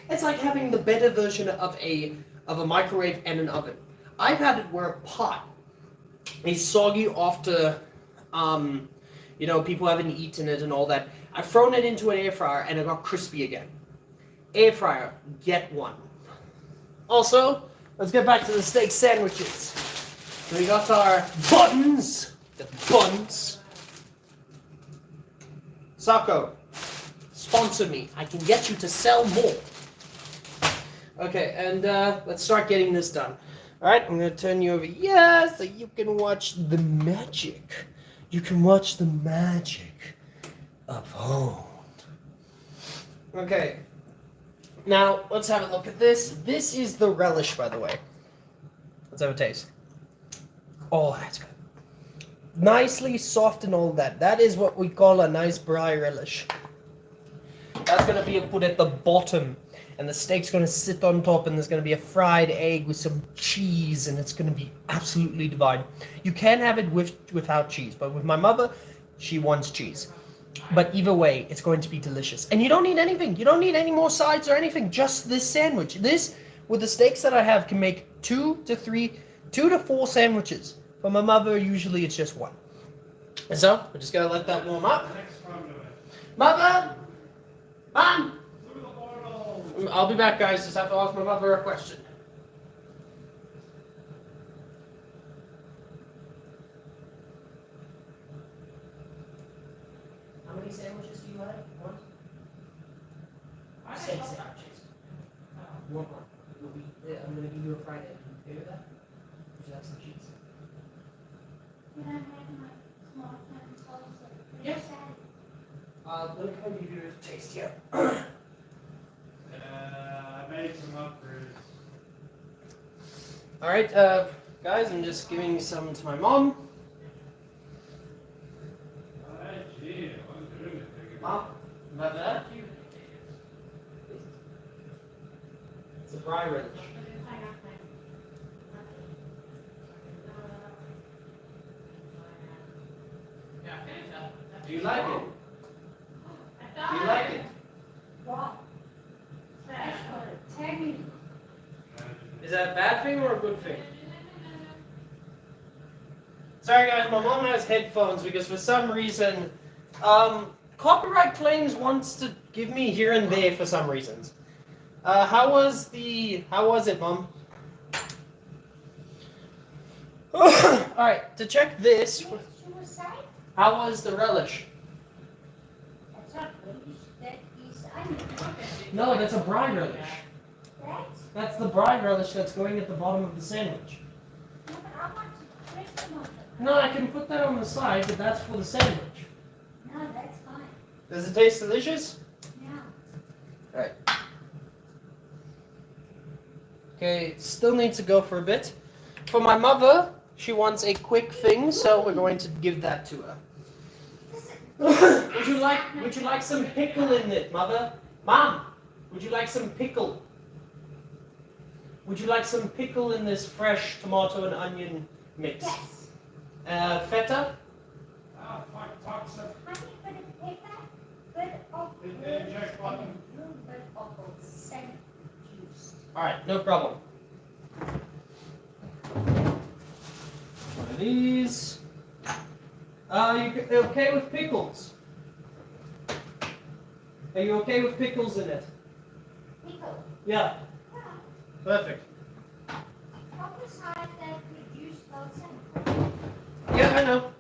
It's like having the better version of a microwave and an oven. I've had it where a pot is soggy after people haven't eaten it and all that. I've thrown it into an air fryer and it got crispy again. Air fryer, get one. Also, let's get back to the steak sandwiches. So we got our buns. The buns. Sako, sponsor me. I can get you to sell more. Okay, and let's start getting this done. Alright, I'm going to turn you over here so you can watch the magic. You can watch the magic of home. Okay. Now, let's have a look at this. This is the relish, by the way. Let's have a taste. Oh, that's good. Nicely soft and all that. That is what we call a nice braai relish. That's going to be put at the bottom. And the steak's going to sit on top, and there's going to be a fried egg with some cheese, and it's going to be absolutely divine. You can have it without cheese, but with my mother, she wants cheese. But either way, it's going to be delicious. And you don't need anything. You don't need any more sides or anything. Just this sandwich. This, with the steaks that I have, can make 2 to 4 sandwiches. For my mother, usually it's just one. And so, we're just going to let that warm up. Mother! Mom! I'll be back, guys. Just have to ask my mother a question. How many sandwiches do you like? One? I 6 said sandwiches. One more. I'm going to give you a fried egg. You okay with that? Would you like some cheese? Can I have my small pen also? Yes. Let me give you a taste here. I made some upgrades. Alright, guys, I'm just giving some to my mom. Gee, I was doing it. Mom, about that? It's a braai relish. Do you like it? Do you like it? Wow. That's tangy. Is that a bad thing or a good thing? Sorry guys, my mom has headphones because for some reason, copyright claims wants to give me here and there for some reasons. How was it, Mom? Alright, to check this, Suicide? how was the relish? That's not relish. That is onion. No, that's a brine relish. That's? That's the brine relish that's going at the bottom of the sandwich. No, but I want to drink them on the. No, I can put that on the side, but that's for the sandwich. No, that's fine. Does it taste delicious? Yeah. Okay, still need to go for a bit. For my mother, she wants a quick thing, so we're going to give that to her. Would you like some pickle in it, Mother? Mom, would you like some pickle? Would you like some pickle in this fresh tomato and onion mix? Yes. Feta? Ah, fuck, toxic. Honey, but a paper, but of Jack button. but of scent juice. Alright, no problem. One of these. You okay with pickles? Are you okay with pickles in it? Pickle. Yeah, Yeah. perfect. Prophesied that the juice goes in. Yeah, I know.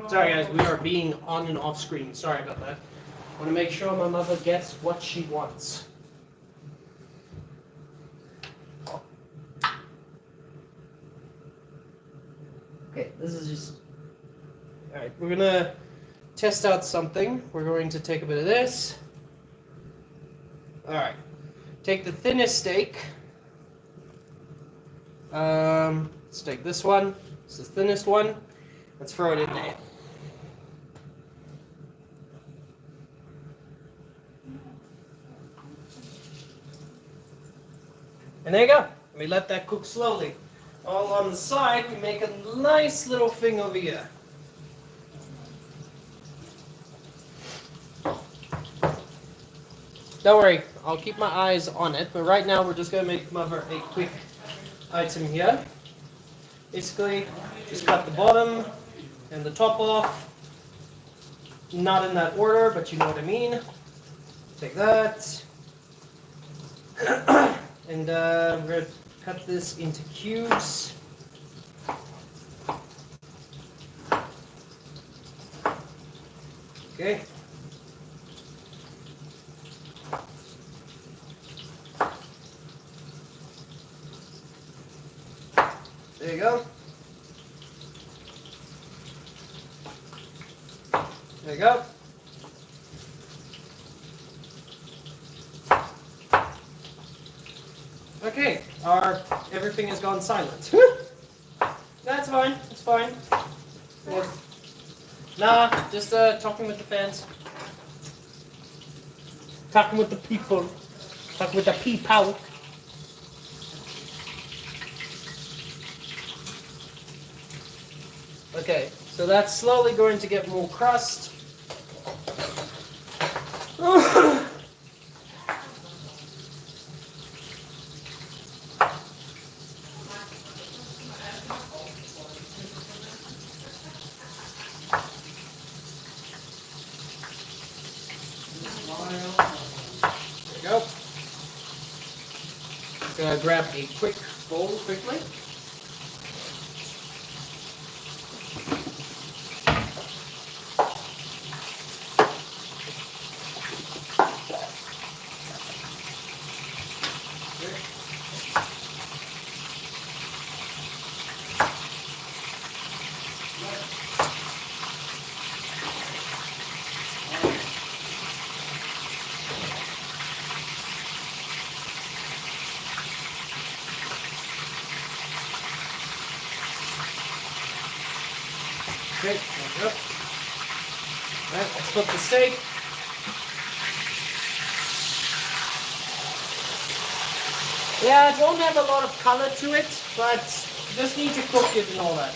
Sorry guys, we are being on and off screen. Sorry about that. I want to make sure my mother gets what she wants. Okay, this is just... Alright, we're gonna test out something. We're going to take a bit of this. Alright. Take the thinnest steak. Let's take this one. This is the thinnest one. Let's throw it in there. And there you go. We let that cook slowly. All on the side, we make a nice little thing over here. Don't worry, I'll keep my eyes on it, but right now we're just going to make Mother a quick item here. Basically, just cut the bottom and the top off. Not in that order, but you know what I mean. Take that. And we're going to cut this into cubes. Okay. There you go. There you go. Okay, everything has gone silent. That's fine, it's fine. Yeah. Nah, just talking with the fans. Talking with the people. Talking with the people. Okay, so that's slowly going to get more crust. There you go. Gonna grab a quick bowl quickly. Okay, there we go. Alright, let's flip the steak. Yeah, it won't have a lot of color to it, but you just need to cook it and all that.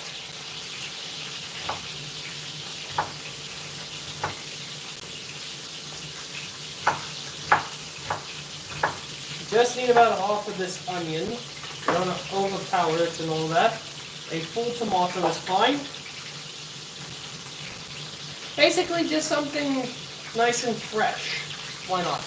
You just need about half of this onion. You don't want to overpower it and all that. A full tomato is fine. Basically just something nice and fresh. Why not?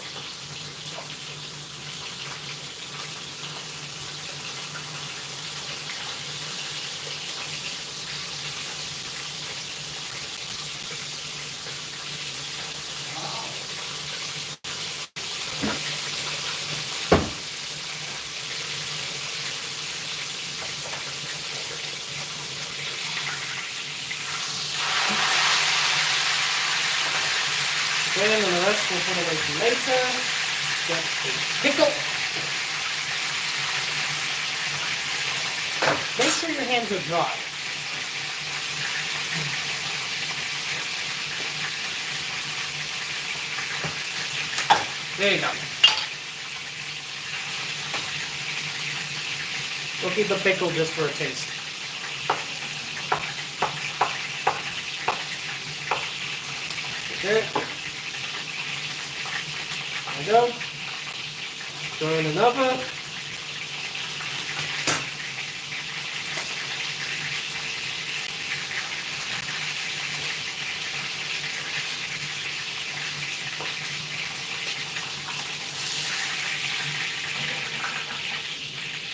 Okay, and then the rest we'll put away for later. Get a pickle. Make sure your hands are dry. There you go. We'll keep the pickle just for a taste. Okay. There we go. Throw in another.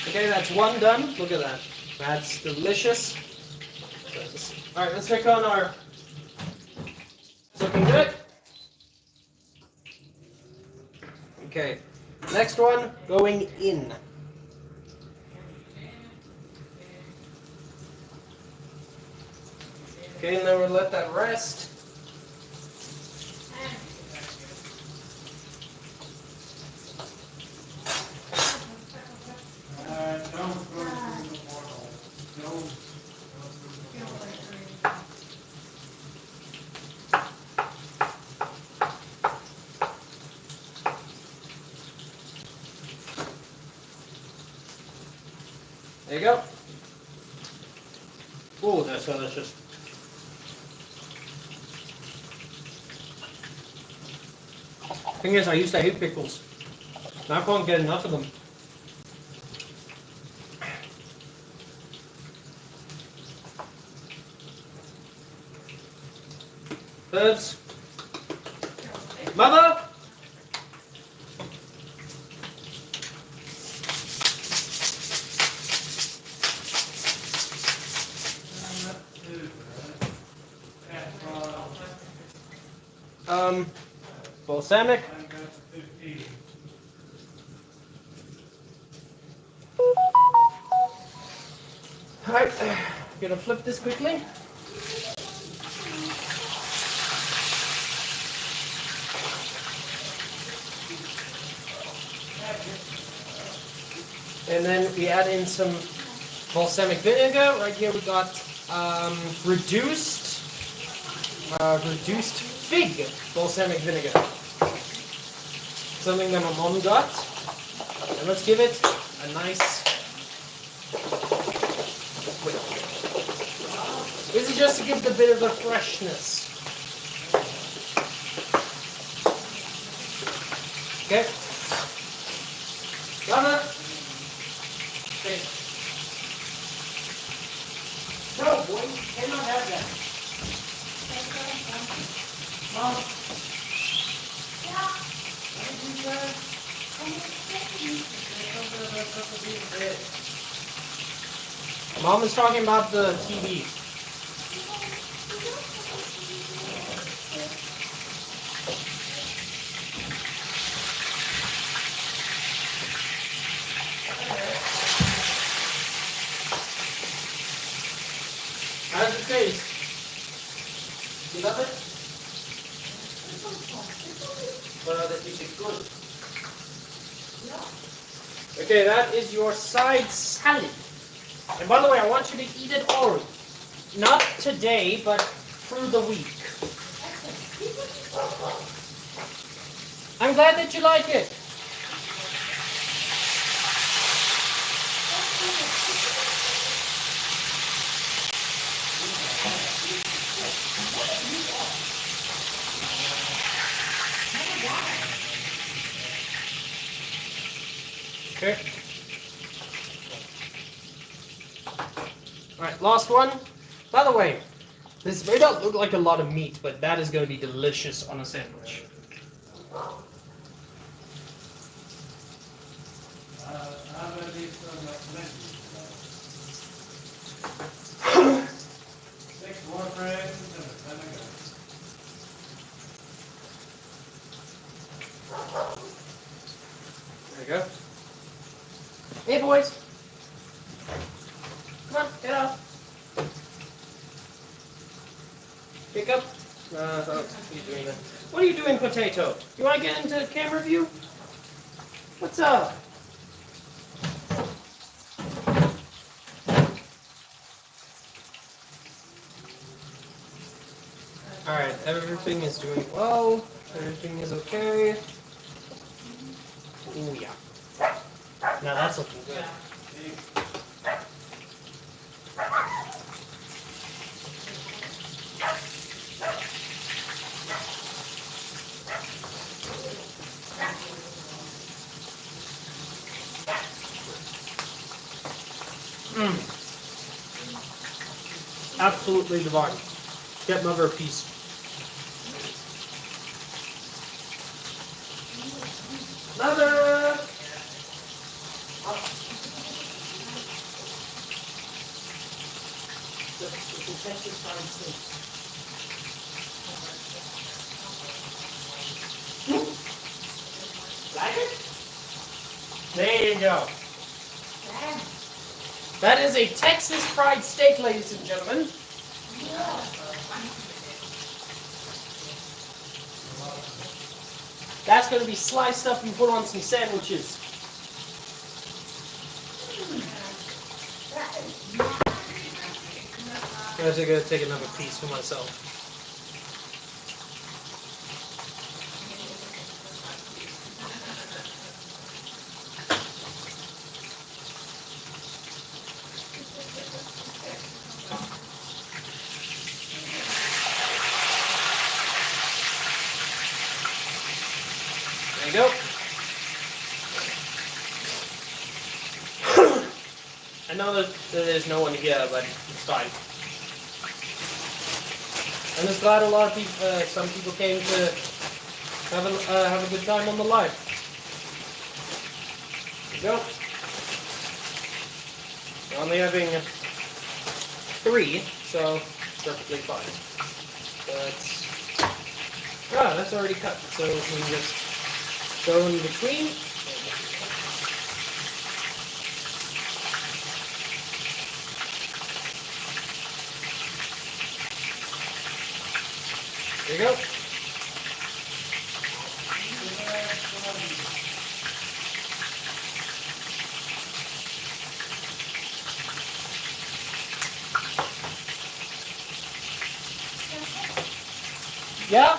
Okay, that's one done. Look at that. That's delicious. All right, let's check on our. It's looking good. Okay, next one going in. Okay, and then we'll let that rest. There you go. Oh, that's delicious. Thing is, I used to hate pickles. Now I can't get enough of them. Herbs. Mother! Balsamic. Alright, gonna flip this quickly. And then we add in some balsamic vinegar. Right here we got reduced fig balsamic vinegar. Something that my mom got. And let's give it a nice whip. This is just to give it a bit of a freshness. Okay. Got it? Okay. No, boy, you cannot have that. Mom. Mom is talking about the TV. How does it taste? You love it? That makes it good. Okay, that is your side salad. And by the way, I want you to eat it all. Not today, but through the week. I'm glad that you like it. Okay. Alright, last one. By the way, This may not look like a lot of meat, but that is going to be delicious on a sandwich. I'm gonna need some plenty. 6 more friends and a vinegar. There you go. Hey, boys. Come on, get up. Pick up. What are you doing there? What are you doing, Potato? You want to get into camera view? What's up? Alright, everything is doing well. Everything is okay. Ooh, yeah. Now that's looking good. Absolutely divine. Get mother a piece. Mother! Like it? There you go. That is a Texas fried steak, ladies and gentlemen. That's going to be sliced up and put on some sandwiches. Guys, I'm going to take another piece for myself. There you go. I know that there's no one here, but it's fine. I'm just glad a lot of people, some people came to have a good time on the live. There you go. We're only having 3, so perfectly fine. But that's already cut, so we can just go in between. There you go. Yeah?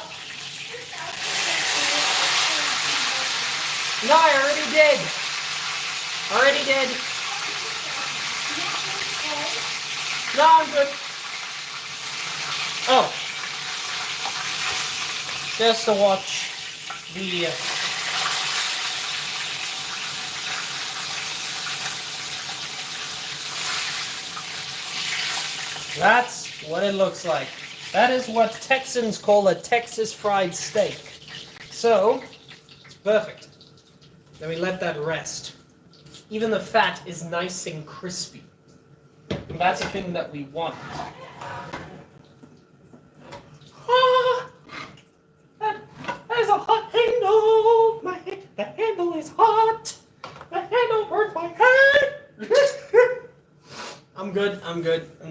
No, I already did. Already did. No, I'm good. Oh. Just to watch the... That's what it looks like. That is what Texans call a Texas fried steak. So, it's perfect. Then we let that rest. Even the fat is nice and crispy. And that's a thing that we want. Ah, that is a hot handle. The handle is hot. The handle burns my head. I'm good. I'm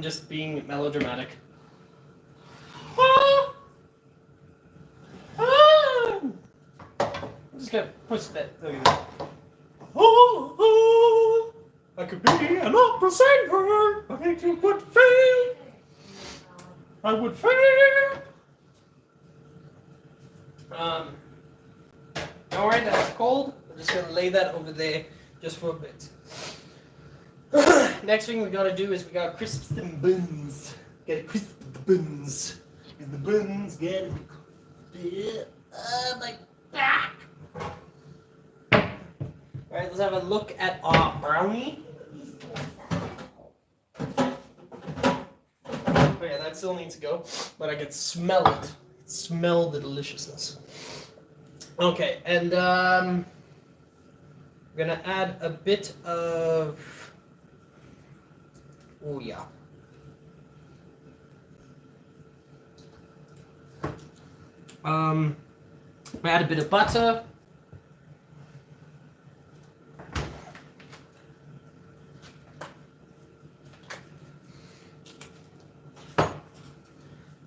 just being melodramatic. I'm just gonna push that. Look at that. I could be an opera singer, but it would fail. I would fail. Alright, that's cold. I'm just gonna lay that over there just for a bit. Next thing we gotta do is we gotta crisp some buns. Gotta crisp the buns. And the buns gotta be crispy. My back. Alright, let's have a look at our brownie. Oh yeah, that still needs to go, but I can smell it. Smell the deliciousness. Okay, and I'm gonna add a bit of. Oh yeah. I add a bit of butter.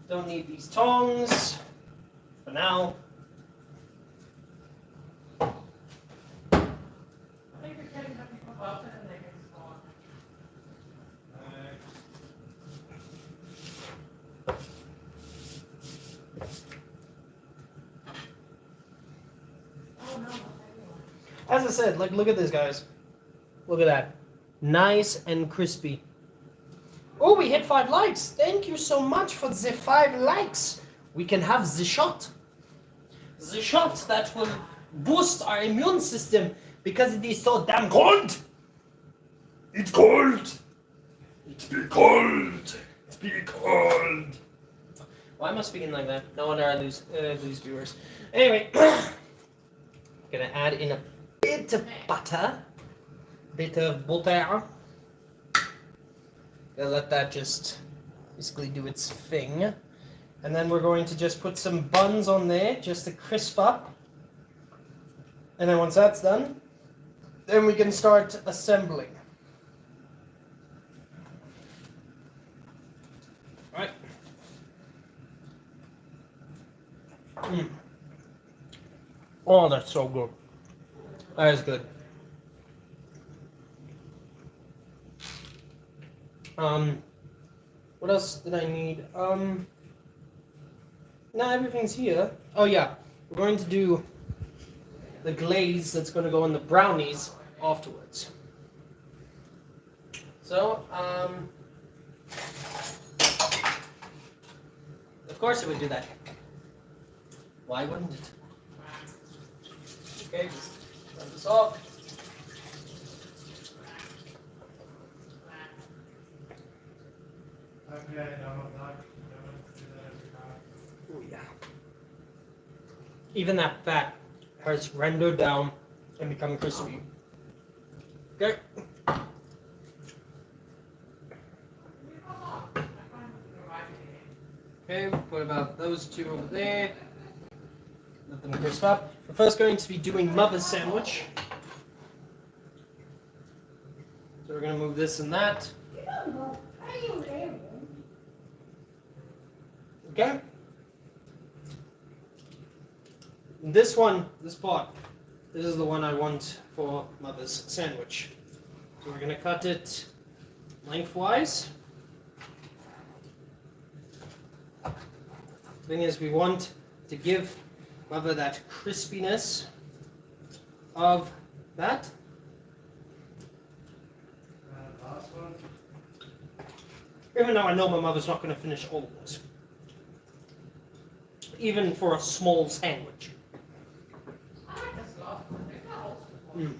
Don't need these tongs for now. I think you're getting them from butter and they get gone. Oh no, As I said, like, look at this, guys. Look at that. Nice and crispy. Oh, we hit 5 likes. Thank you so much for the 5 likes. We can have the shot. The shot that will boost our immune system because it is so damn cold. It's cold. It's be cold. It's be cold. Why am I speaking like that? No wonder I lose viewers. Anyway, gonna add in a bit of butter. Bit of butter. Gonna let that just basically do its thing. And then we're going to just put some buns on there just to crisp up. And then once that's done, then we can start assembling. Alright. Oh, that's so good. That is good. What else did I need? Now everything's here. Oh yeah, we're going to do the glaze that's going to go on the brownies afterwards. So, of course it would do that. Why wouldn't it? Okay, just run this off. Okay, no, not do that every time. Oh yeah. Even that fat has rendered down and become crispy. Okay. Okay, what about those two over there? Let them crisp up. We're first going to be doing mother's sandwich. So we're going to move this and that. Okay? This one, this part, this is the one I want for mother's sandwich. So we're going to cut it lengthwise. Thing is, we want to give mother that crispiness of that. Last one. Even though I know my mother's not going to finish all of this. Even for a small sandwich. I like this last one. It's not all so small.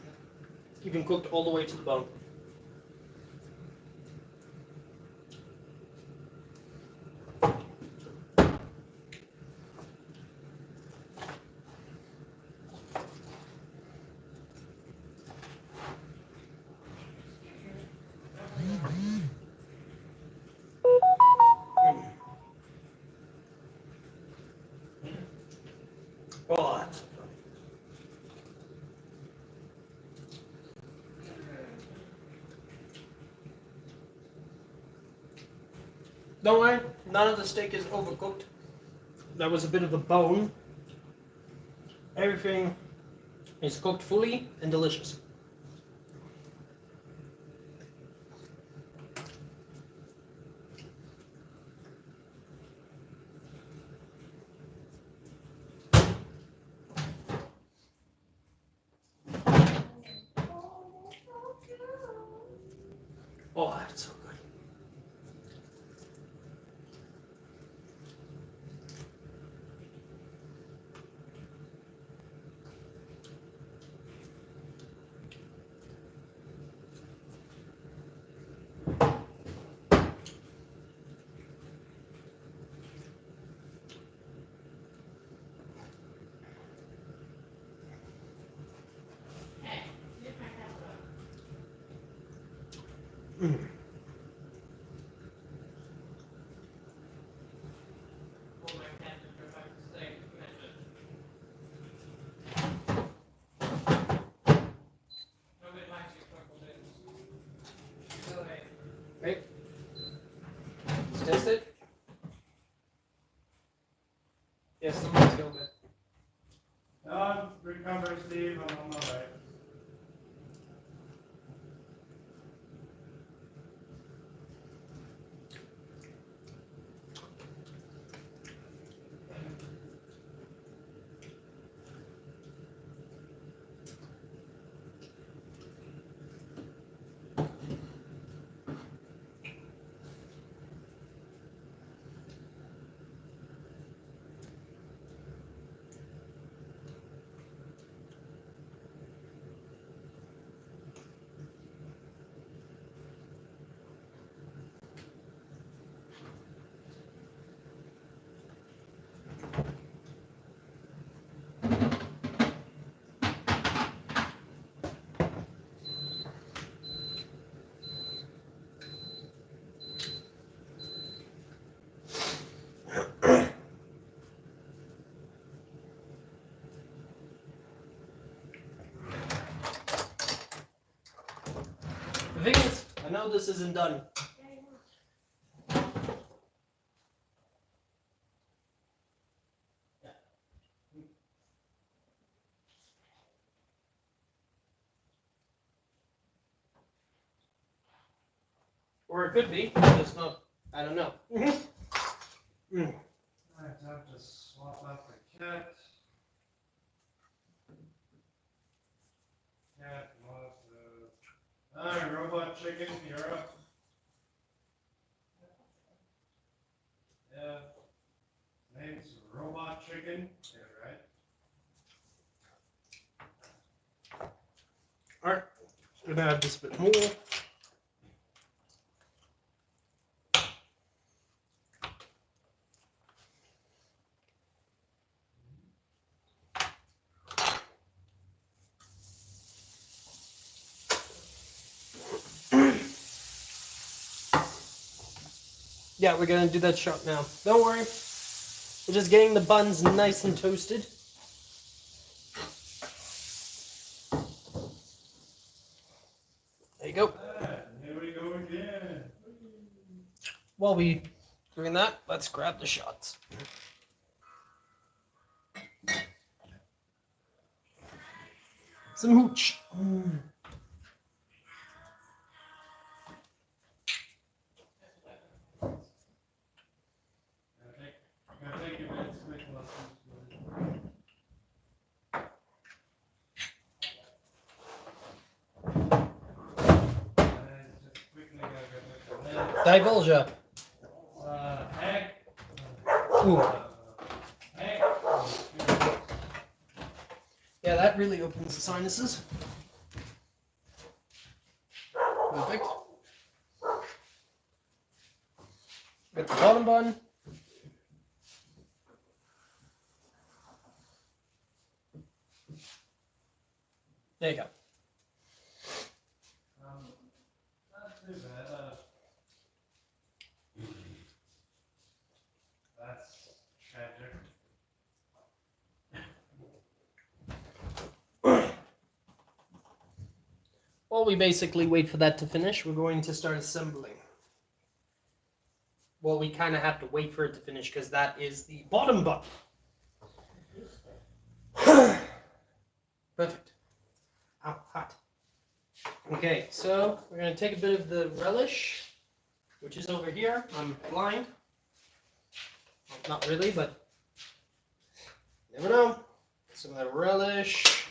Even cooked all the way to the bone. Oh, that's so funny. Don't worry, none of the steak is overcooked. That was a bit of the bone. Everything is cooked fully and delicious. Oh, that's so good. Hold my hand and go back to steak. Nobody likes you purple bits. Go ahead. Right? Let's test it. Yes, someone's go bit. Recover, Steve. I'm on my way. The thing is, I know this isn't done. Or it could be, just not. I don't know. I have to swap out the cat. Cat wants to. Alright, robot chicken, you're up. Yeah. Name's Robot Chicken. Yeah, right. Alright, I'm gonna add this bit more. Yeah, we're gonna do that shot now. Don't worry. We're just getting the buns nice and toasted. There you go. Here we go again. While we doing that, let's grab the shots. Some hooch. Gotta take your minutes to make lessons. Just quickly gotta go make the minutes. Divulge. Egg. Ooh. Egg. Yeah, that really opens the sinuses. Perfect. Get the bottom bun. There you go. Not too bad. That's tragic. While we basically wait for that to finish, we're going to start assembling. Well, we kind of have to wait for it to finish because that is the bottom bun. Perfect. Ow, hot. Okay, so we're going to take a bit of the relish, which is over here. I'm blind. Well, not really, but you never know. Some of the relish.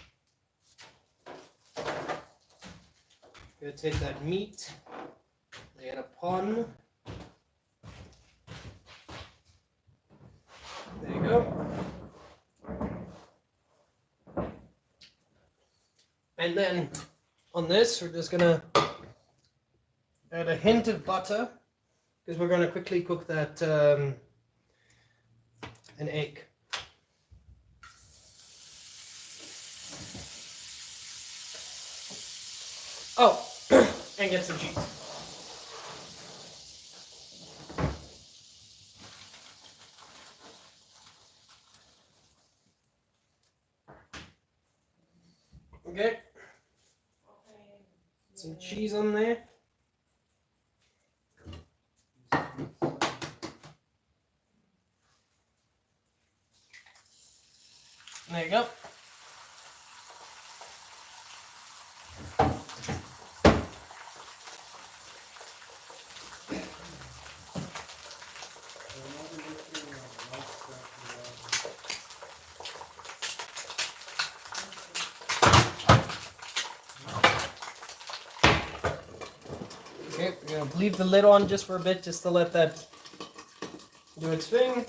Gonna take that meat, lay it upon. There you go. And then on this, we're just gonna add a hint of butter because we're gonna quickly cook that an egg. Oh, and get some cheese. Some cheese on there. There you go. Okay, we're gonna leave the lid on just for a bit, just to let that do its thing.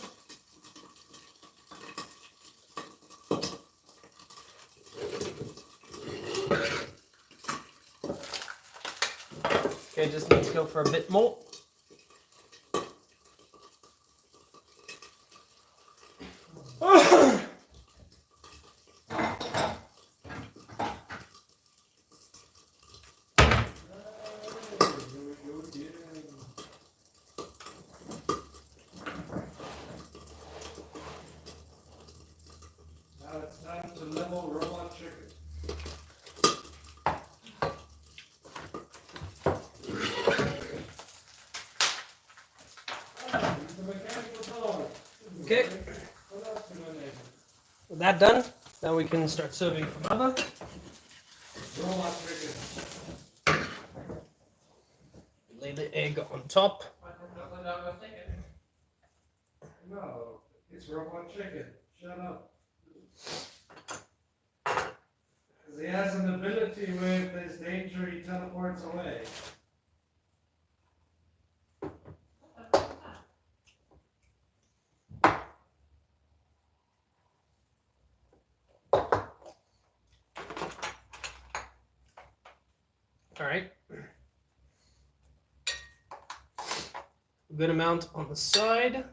Okay, just needs to go for a bit more. Now it's time to level robot chicken. The mechanical dog. Okay, What else do I need? with that done, now we can start serving for Mother. Robot chicken. Lay the egg on top. No, it's robot chicken. Shut up. Because he has an ability where if there's danger, he teleports away. All right. Good amount on the side.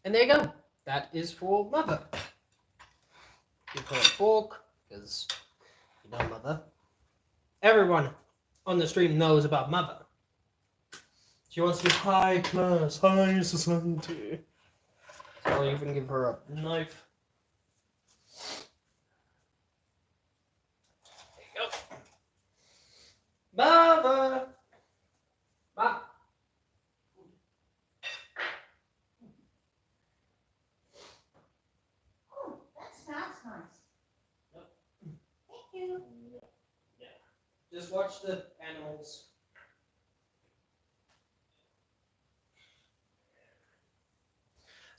And there you go. That is for Mother. Give her a fork, because you know Mother. Everyone on the stream knows about Mother. She wants to be high class, high society. So I'll even give her a knife. There you go. Mother! Ma! Oh, that smells nice. Yep. Thank you. Just watch the animals.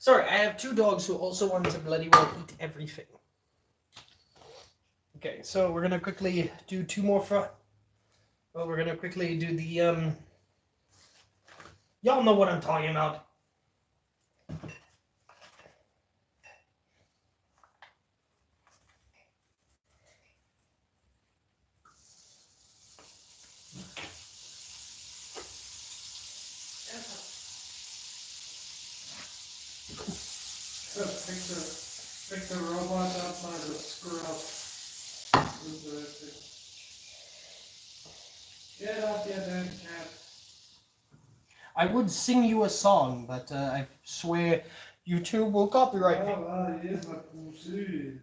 Sorry, I have two dogs who also want to bloody well eat everything. Okay, so we're gonna quickly do two more we're gonna quickly do the y'all know what I'm talking about. Pick the robot up by the scruff. Get up, you damn cat. I would sing you a song, but I swear YouTube will copyright me. Ah, yes, but precies.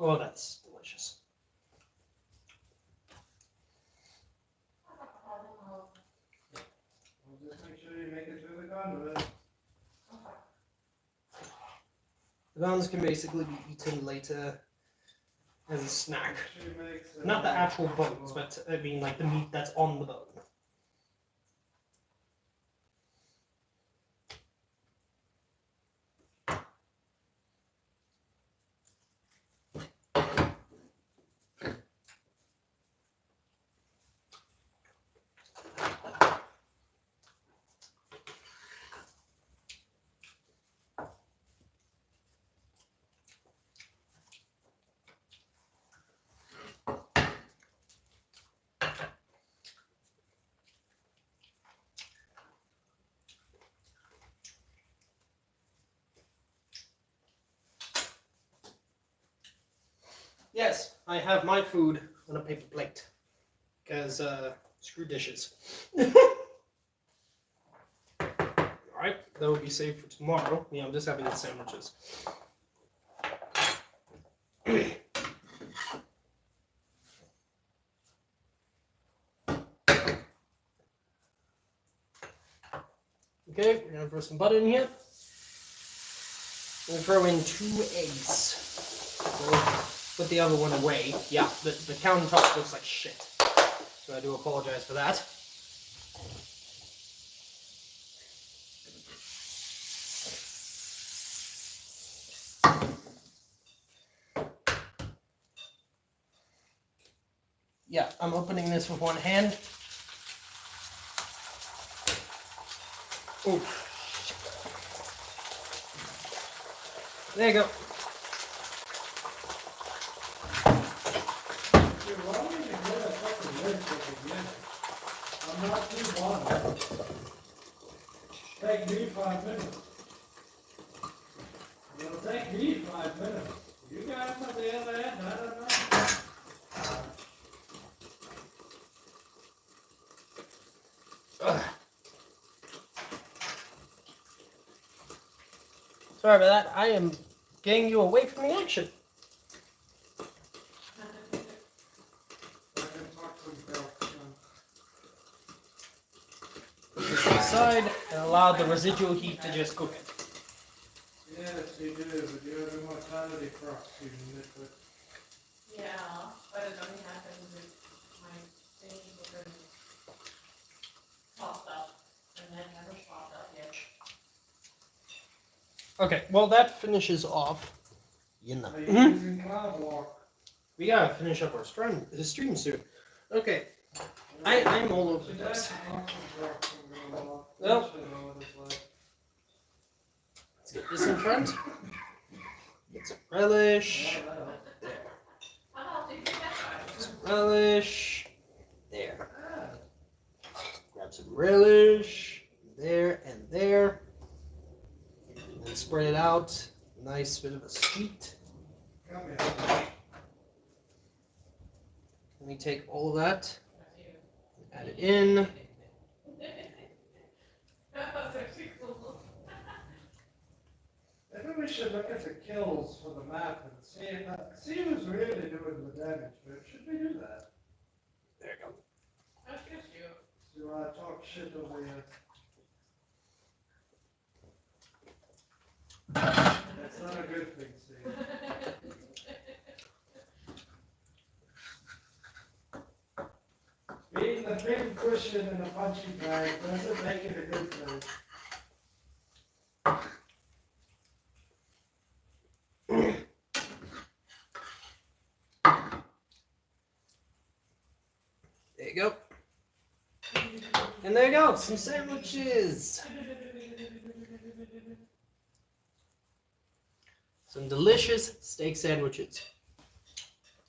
Oh, that's delicious. Just make sure you make it through the conduit. The bones can basically be eaten later as a snack. She makes Not the actual bones, but I mean like the meat that's on the bone. Yes, I have my food on a paper plate. Because, screw dishes. Alright, that will be saved for tomorrow. Yeah, I'm just having the sandwiches. Okay, we're gonna throw some butter in here. We'll throw in 2 eggs. We'll put the other one away. Yeah, the countertop looks like shit. So I do apologize for that. Yeah, I'm opening this with one hand. Oh. There you go. I'm not too bothered. Take me 5 minutes. It'll take me 5 minutes. You guys on the other end, I don't know. Ugh. Sorry about that. I am getting you away from the action. Put this aside and allow the residual heat to just cook it. Yes, you do, but you have a mortality proxy liquid. Yeah, but it only happens with my thing because popped up and then never popped up yet. Okay, well that finishes off. You know. Are you using CloudWalk? We gotta finish up our stream soon. Okay, I'm all over this. Well, let's get this in front. Get some relish. There. How about you get that Some relish. There. Grab some relish. There and there. And then spread it out. Nice bit of a sweet. Come here. Let me take all of that. Add it in. Maybe we should look at the kills for the map and see who's really doing the damage, but should we do that? There you go. That's just you. Do I talk shit over here? That's not a good thing, Steve. Being the big cushion in a punching bag doesn't make it a good thing. There you go. And there you go, some sandwiches. Some delicious steak sandwiches.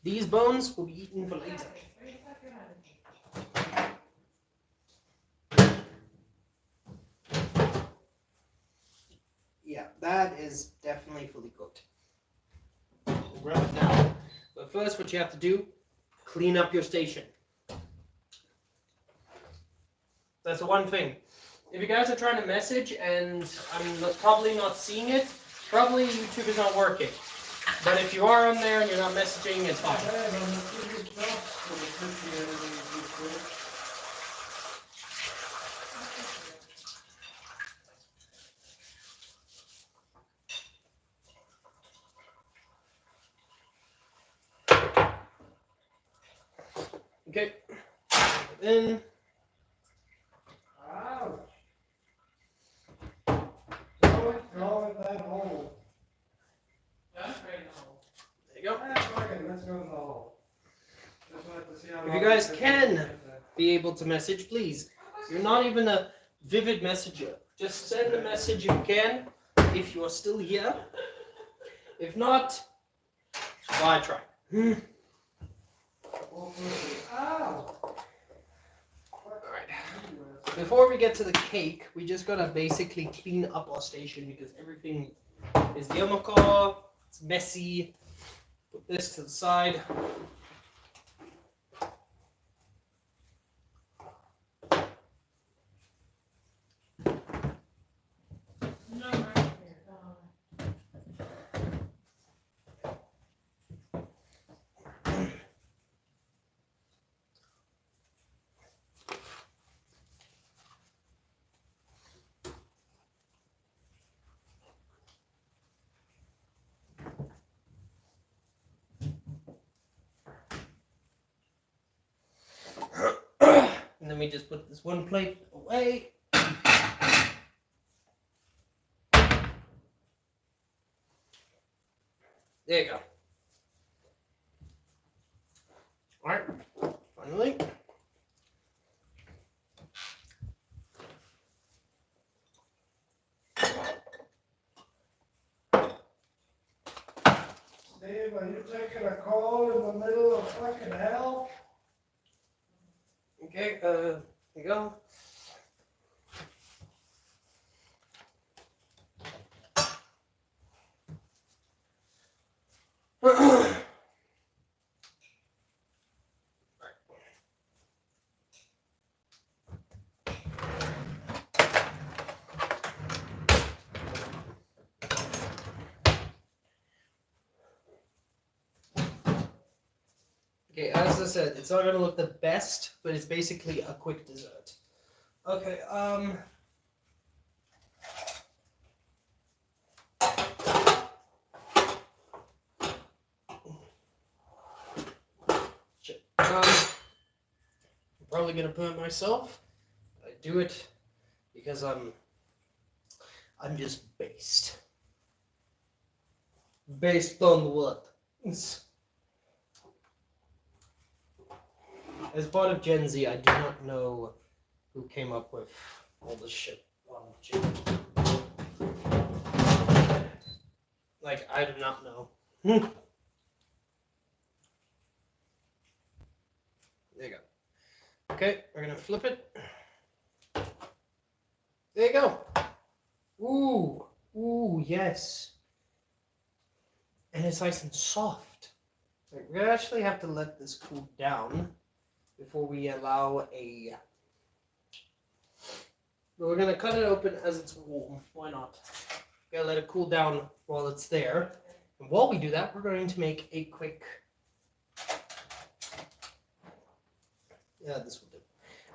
These bones will be eaten for later. Yeah, that is definitely fully cooked. We'll grab it now. But first, what you have to do, clean up your station. That's the one thing. If you guys are trying to message and probably not seeing it, probably YouTube is not working. But if you are on there and you're not messaging, it's fine. Okay. Then. Ouch. Throw it that hole. Don't spray the hole. There you go. Fuck it, let's go in the hole. Just wanted to see how If you long guys it takes can to get there. be able to message, please. You're not even a vivid messenger. Just send a message if you can, if you are still here. If not, well, I try. Ow! Alright. Before we get to the cake, we just gotta basically clean up our station because everything is Yomoko, it's messy, Put this to the side. No, right here. And then we just put this one plate away. There you go. Alright, finally. Steve, are you taking a call in the middle of fucking hell? Okay, here you go. Okay, as I said, it's not gonna look the best, but it's basically a quick dessert. Okay, shit. I'm probably gonna burn myself. I do it because I'm just based. Based on what? As part of Gen Z, I do not know who came up with all this shit on Gen. Like, I do not know. There you go. Okay, we're gonna flip it. There you go. Ooh, ooh, yes. And it's nice and soft. Like, we're gonna actually have to let this cool down before we allow a... But we're gonna cut it open as it's warm. Why not? Gotta let it cool down while it's there. And while we do that, we're going to make a quick... Yeah, this will do.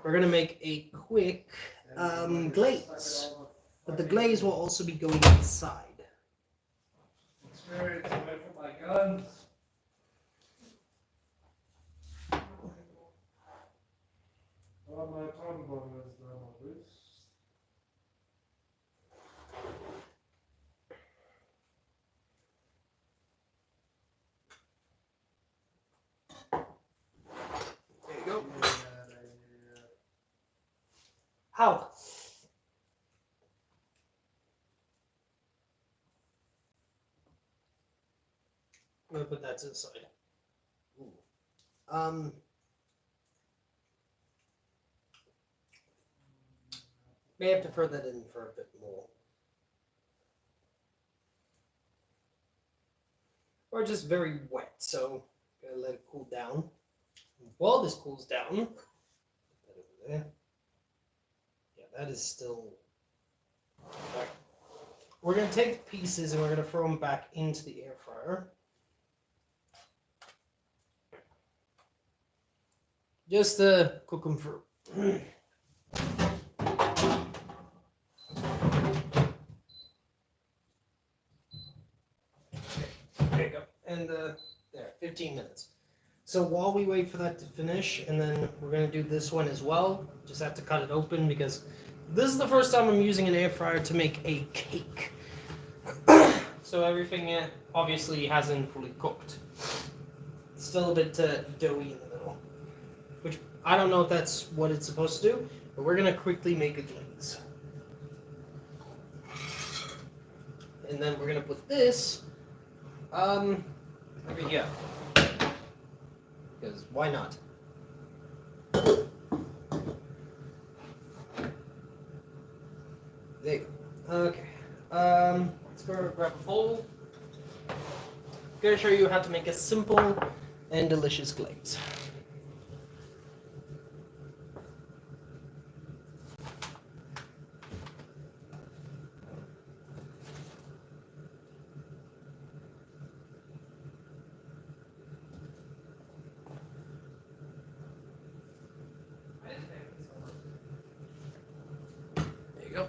We're gonna make a quick glaze. But the glaze will also be going inside. Experience away from my guns. Well, my trombone is done on this. There you go. How? I'm gonna put that to the side. Ooh. May have to throw that in for a bit more. Or just very wet, so gotta let it cool down. And while this cools down, put that over there. Yeah, that is still. Right. We're gonna take the pieces and we're gonna throw them back into the air fryer. Just to cook them through. There you go. And there, 15 minutes. So while we wait for that to finish, and then we're going to do this one as well, just have to cut it open because this is the first time I'm using an air fryer to make a cake. So everything obviously hasn't fully cooked. It's still a bit doughy in the middle. Which, I don't know if that's what it's supposed to do, but we're going to quickly make a glaze. And then we're going to put this over here. Because why not? There you go. Okay. Let's go grab a bowl. gonna show you how to make a simple and delicious glaze. There you go.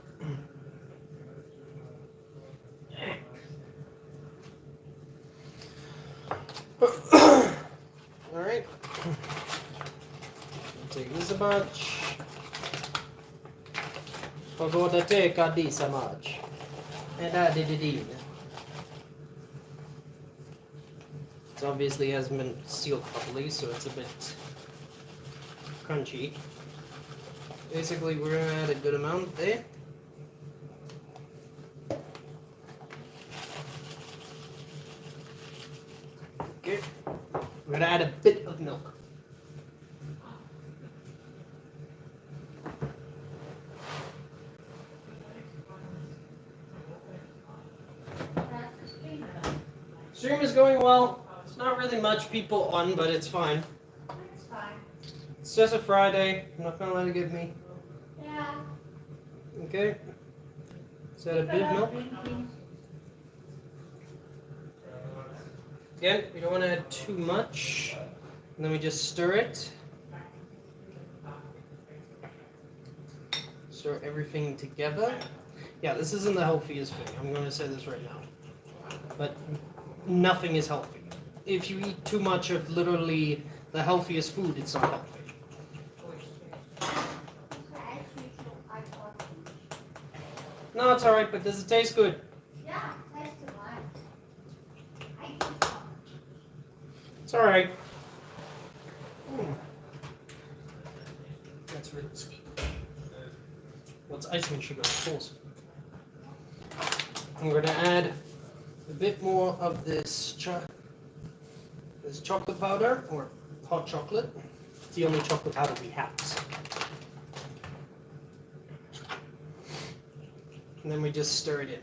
Alright. Take this much. Pagoda take this much. And I did it in. It obviously hasn't been sealed properly, so it's a bit crunchy. Basically, we're gonna add a good amount there. Okay. We're gonna add a bit of milk. Stream is going well. It's not really much people on, but it's fine. It's fine. It's just a Friday. I'm not gonna let it get me. Yeah. Okay. Is that a bit of milk? Again, we don't want to add too much. And then we just stir it. Stir everything together. Yeah, this isn't the healthiest thing. I'm going to say this right now. But nothing is healthy. If you eat too much of literally the healthiest food, it's not healthy. No, it's alright, but does it taste good? Yeah, that's the one. I eat some. It's alright. That's really sweet. What's icing sugar, of course. I'm going to add a bit more of this chocolate powder, or hot chocolate. It's the only chocolate powder we have. So. And then we just stir it in.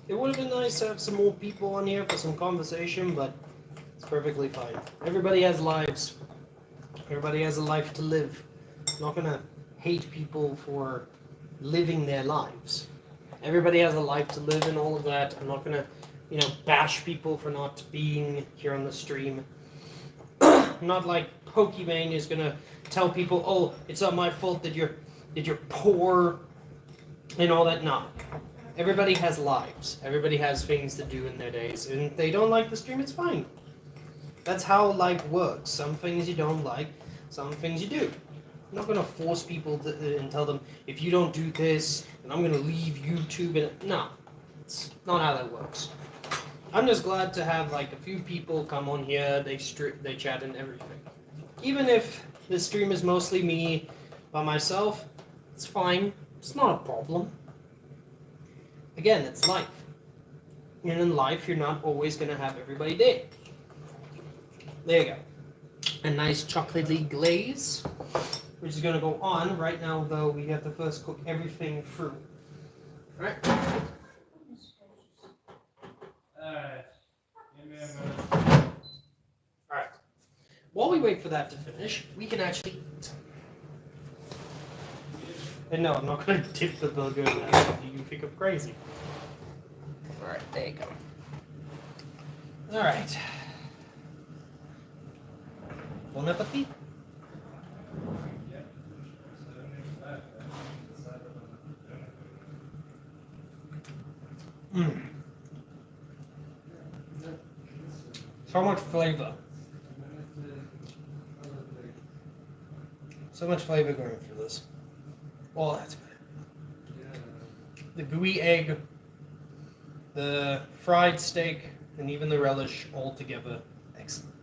It would have been nice to have some more people on here for some conversation, but it's perfectly fine. Everybody has lives. Everybody has a life to live. I'm not gonna hate people for living their lives. Everybody has a life to live and all of that. I'm not gonna, bash people for not being here on the stream. Not like Pokimane is gonna tell people, oh, it's not my fault that you're poor and all that. No. Everybody has lives. Everybody has things to do in their days. And if they don't like the stream, it's fine. That's how life works. Some things you don't like, some things you do. I'm not going to force people and tell them, if you don't do this, then I'm going to leave YouTube. No, it's not how that works. I'm just glad to have like a few people come on here, they chat and everything. Even if the stream is mostly me by myself, it's fine. It's not a problem. Again, it's life. And in life, you're not always going to have everybody there. There you go. A nice chocolatey glaze, which is going to go on. Right now, though, we have to first cook everything through. Alright. Alright. Give me a minute. Alright. While we wait for that to finish, we can actually eat. And no, I'm not going to dip the burger in that. You think I'm crazy. Alright, there you go. Alright. Bon appetit. So much flavor. So much flavor going through this. Oh, that's good. The gooey egg, the fried steak, and even the relish all together. Excellent.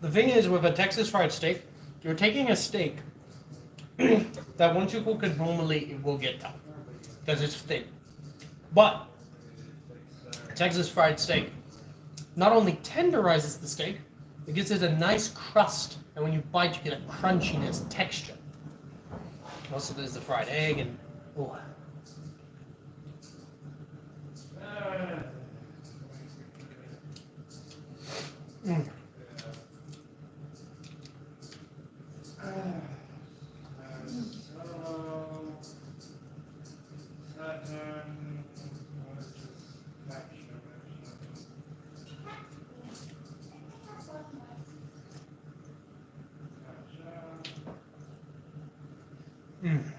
The The thing is, with a Texas fried steak, you're taking a steak that once you cook it normally, it will get tough because it's thin. But Texas fried steak not only tenderizes the steak, it gives it a nice crust, and when you bite, you get a crunchiness texture. Also, there's the fried egg, and oh. Mm. Mm.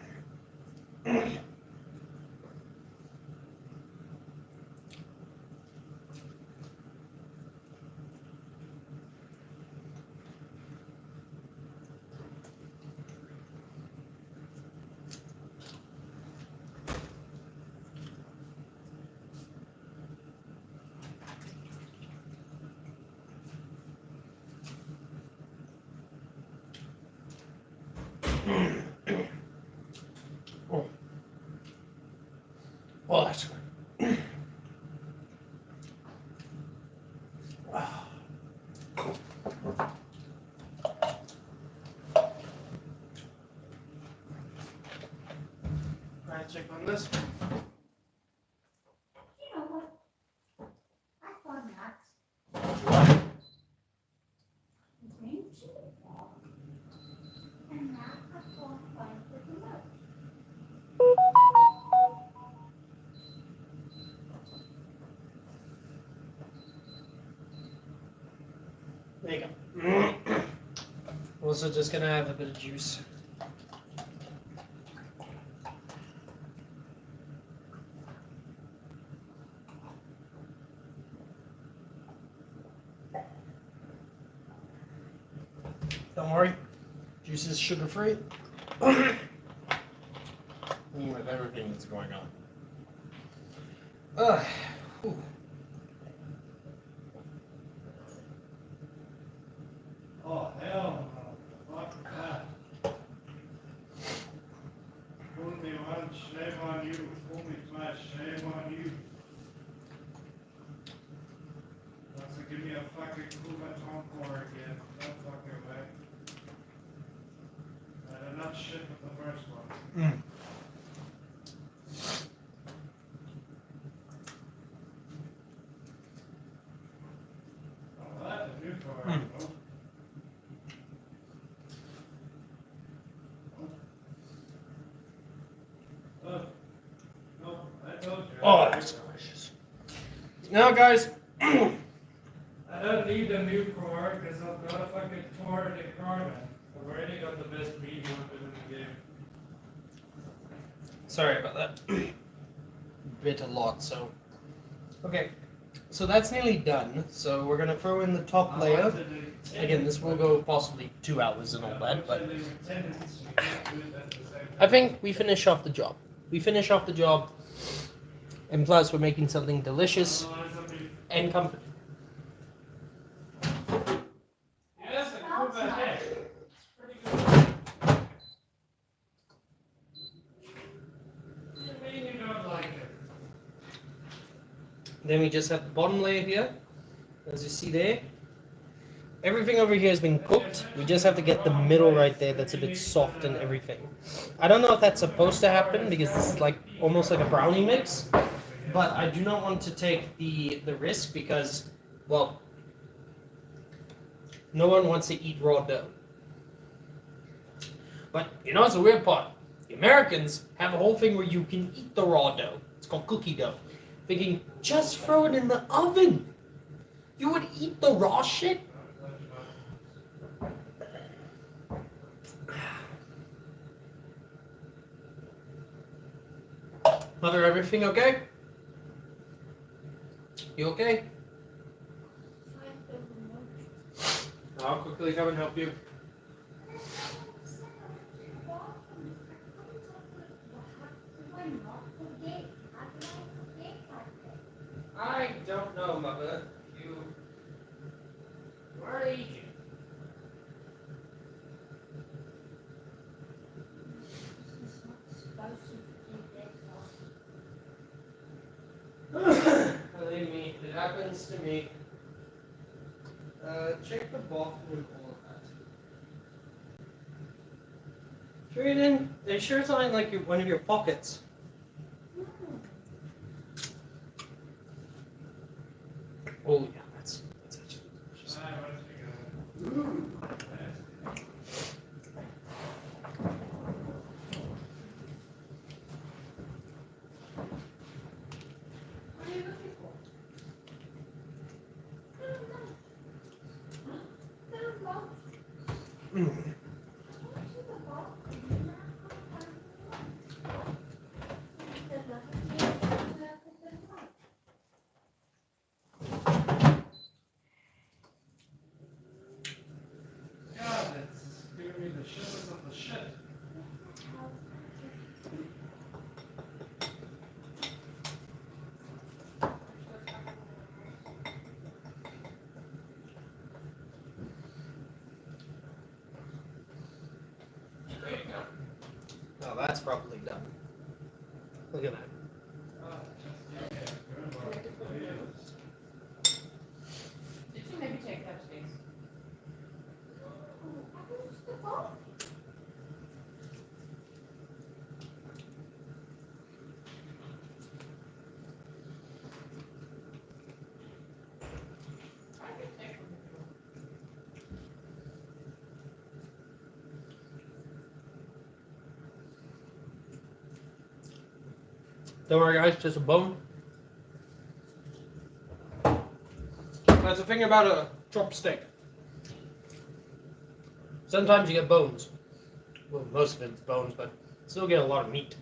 Oh. Well, that's good. Wow. Right, check on this. You know what? I thought that. Green chili ball. And now I thought fine for the milk. There you go. Also, just gonna have a bit of juice. Don't worry, juice is sugar free. With everything that's going on. Whew. Oh, hell no. Fuck that. Fool me once, shame on you. Fool me twice, shame on you. Wants to give me a fucking Coumaton pour again. No fucking way. I had enough shit with the first one. Mm. Oh, that's a new pour. Mm. Nope. Look. Nope, I told you. Oh, that's delicious. Now, guys, I don't need a new core because I've got a fucking Torrent Incarnate. I've already got the best meat weapon in the game. sorry about that. Bit a lot, so. Okay, so that's nearly done. So we're gonna throw in the top layer. Again, this will go possibly 2 hours and all that, but I think we finish off the job. We finish off the job, and plus we're making something delicious and comforting. Yes, I could have head. It's pretty good. What do you mean you don't like it? Then we just have the bottom layer here, as you see there. Everything over here has been cooked. We just have to get the middle right there that's a bit soft and everything. I don't know if that's supposed to happen because this is like almost like a brownie mix. But I do not want to take the risk because, well, no one wants to eat raw dough. But you know, it's a weird part. The Americans have a whole thing where you can eat the raw dough. It's called cookie dough. Thinking, just throw it in the oven. You would eat the raw shit? Mother, everything okay? You okay? I'll quickly come and help you. I don't know, Mother. You are eating. happens to me. Check the bathroom and all of that. Sure you didn't? It sure sounded like one of your pockets. Oh yeah, that's actually delicious. What are you looking for? God, it's giving me the shivers of the shit. There you go. Now that's probably done. Look at that. Did you maybe take that space? I could take them. Don't worry, guys, just a bone. That's the thing about a chopstick. Sometimes you get bones. Well, most of it's bones, but still get a lot of meat.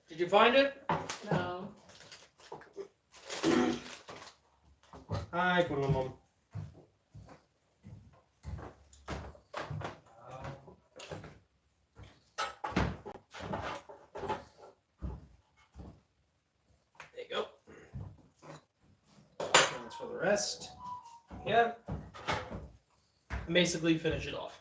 Did you find it? No. Hi, Mom. There you go. That's for the rest. Yeah. And basically finish it off.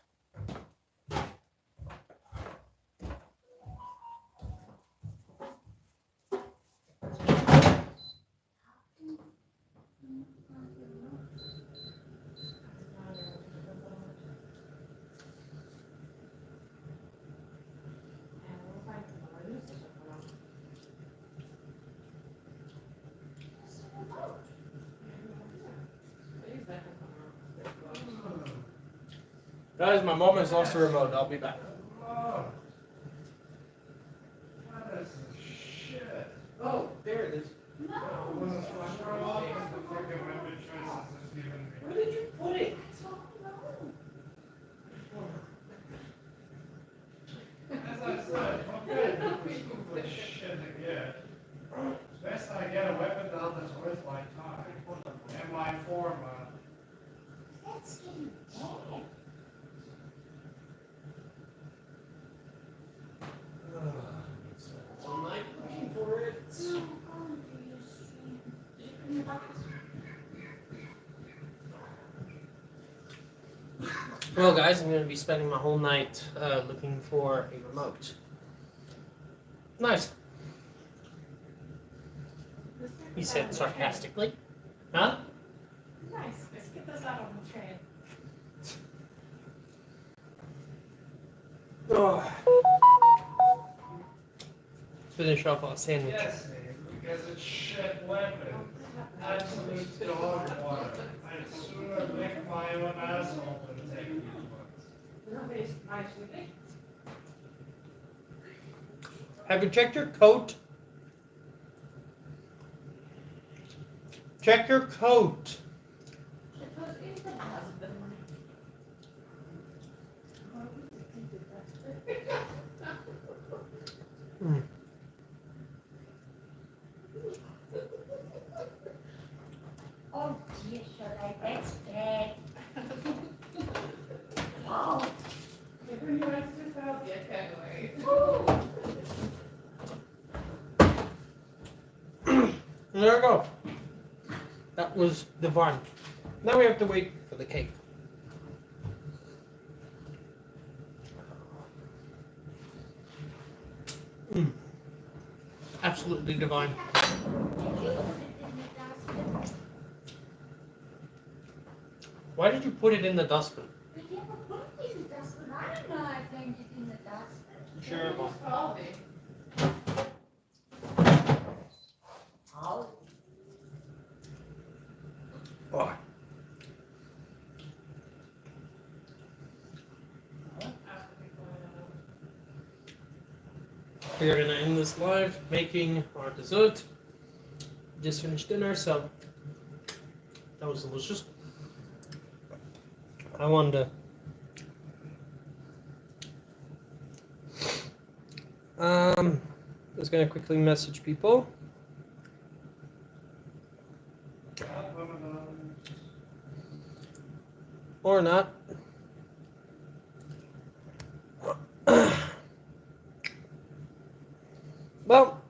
Guys, my mom has lost the remote. I'll be back. Oh. What is this shit? Oh, there it is. When the scroll up and the fucking member choices is giving me. Where did you put it? As I said, I'm gonna do this shit again. It's best I get a weapon down that's worth my time and my former. That's getting dead. All night looking for it. Well, guys, I'm going to be spending my whole night looking for a remote. Nice, he said sarcastically. Huh? Nice. Let's get this out on the train. Oh. Finish off our sandwich. Yes, because it's shit weapon. Absolute dog water. I'd sooner lick my own asshole than take these ones. Nobody's nice with it. Have you checked your coat? Check your coat. It was in the husband. Oh dear, Shorai, that's bad. Wow. Everyone wants to help you, anyway. And there we go. That was divine. Now we have to wait for the cake. Absolutely divine. Why did you put it in the dustbin? We never put it in the dustbin. I don't know I found it in the dustbin. Sure, Mom. Probably. Oh. Oh. We're gonna end this live making our dessert. Just finished dinner, so that was delicious. I wanted to just gonna quickly message people. Or not. Well,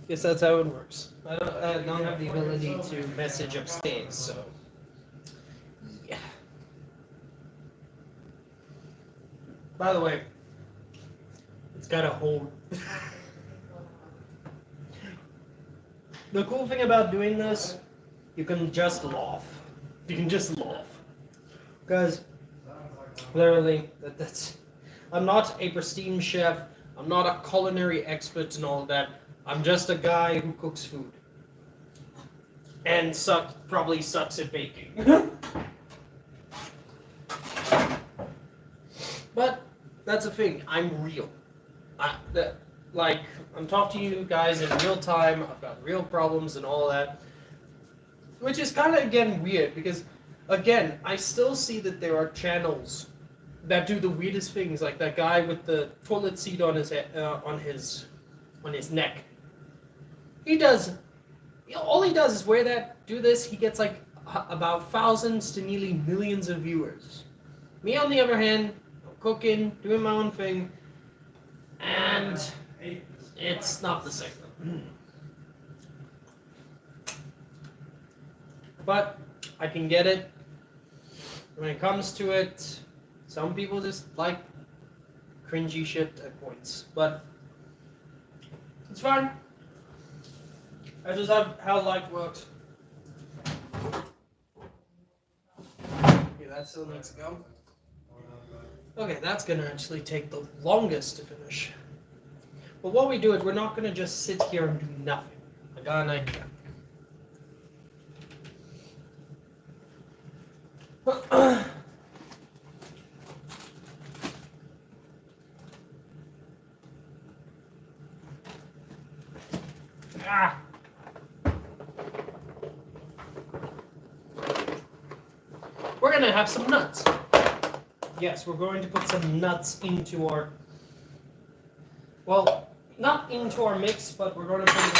guess that's how it works. I don't have the ability to message upstairs, so yeah. By the way, it's got a hold. The cool thing about doing this, you can just laugh. You can just laugh. Because, literally, that's... I'm not a pristine chef. I'm not a culinary expert and all of that. I'm just a guy who cooks food. And probably sucks at baking. But, that's the thing. I'm real. I'm talking to you guys in real time. I've got real problems and all that. Which is kind of, again, weird. Because, again, I still see that there are channels that do the weirdest things, like that guy with the toilet seat on his neck. He does. All he does is do this. He gets like about thousands to nearly millions of viewers. Me, on the other hand, I'm cooking, doing my own thing, and it's not the same. But I can get it. When it comes to it, some people just like cringy shit at points, but it's fine. I just have how life works. Okay, that still needs to go. Okay, that's gonna actually take the longest to finish. But while we do it, we're not gonna just sit here and do nothing. I got an idea. We're gonna have some nuts. Yes, we're going to put some nuts into our... Well, not into our mix, but we're going to put it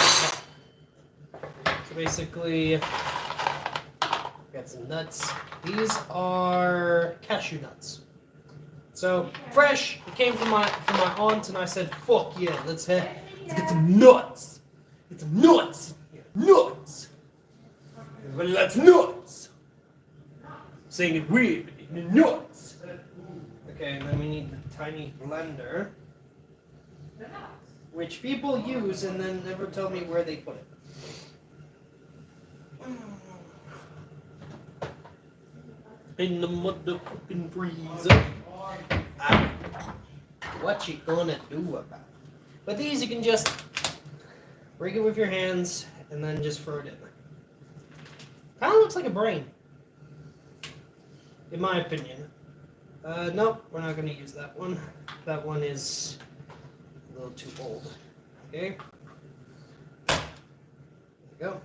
in. So basically, got some nuts. These are cashew nuts. So fresh. It came from my aunt, and I said, "Fuck yeah, let's get some nuts. Get some nuts. Nuts. Well, that's nuts. I'm saying it weird. Nuts. Okay, and then we need the tiny blender, which people use and then never tell me where they put it. In the motherfucking freezer. What you gonna do about it? But these you can just break it with your hands and then just throw it in. Kind of looks like a brain, in my opinion. Nope, we're not gonna use that one. That one is a little too old. Okay. There we go.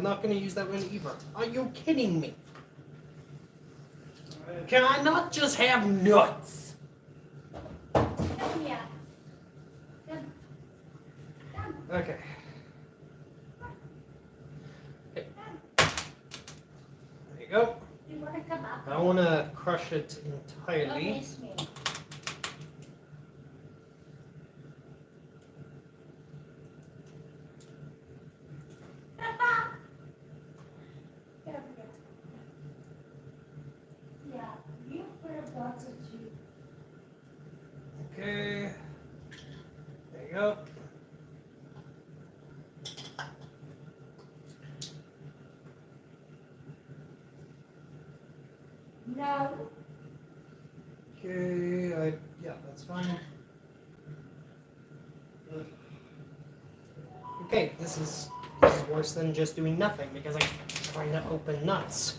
Not gonna use that one either. Are you kidding me? Can I not just have nuts? Yeah. Okay. There you go. You want to come up? I don't want to crush it Oh, entirely. yes, ma'am. Where dogs are cheap. Okay. There you go. No. Okay, yeah, that's fine. Okay, this is worse than just doing nothing because I'm trying to open nuts.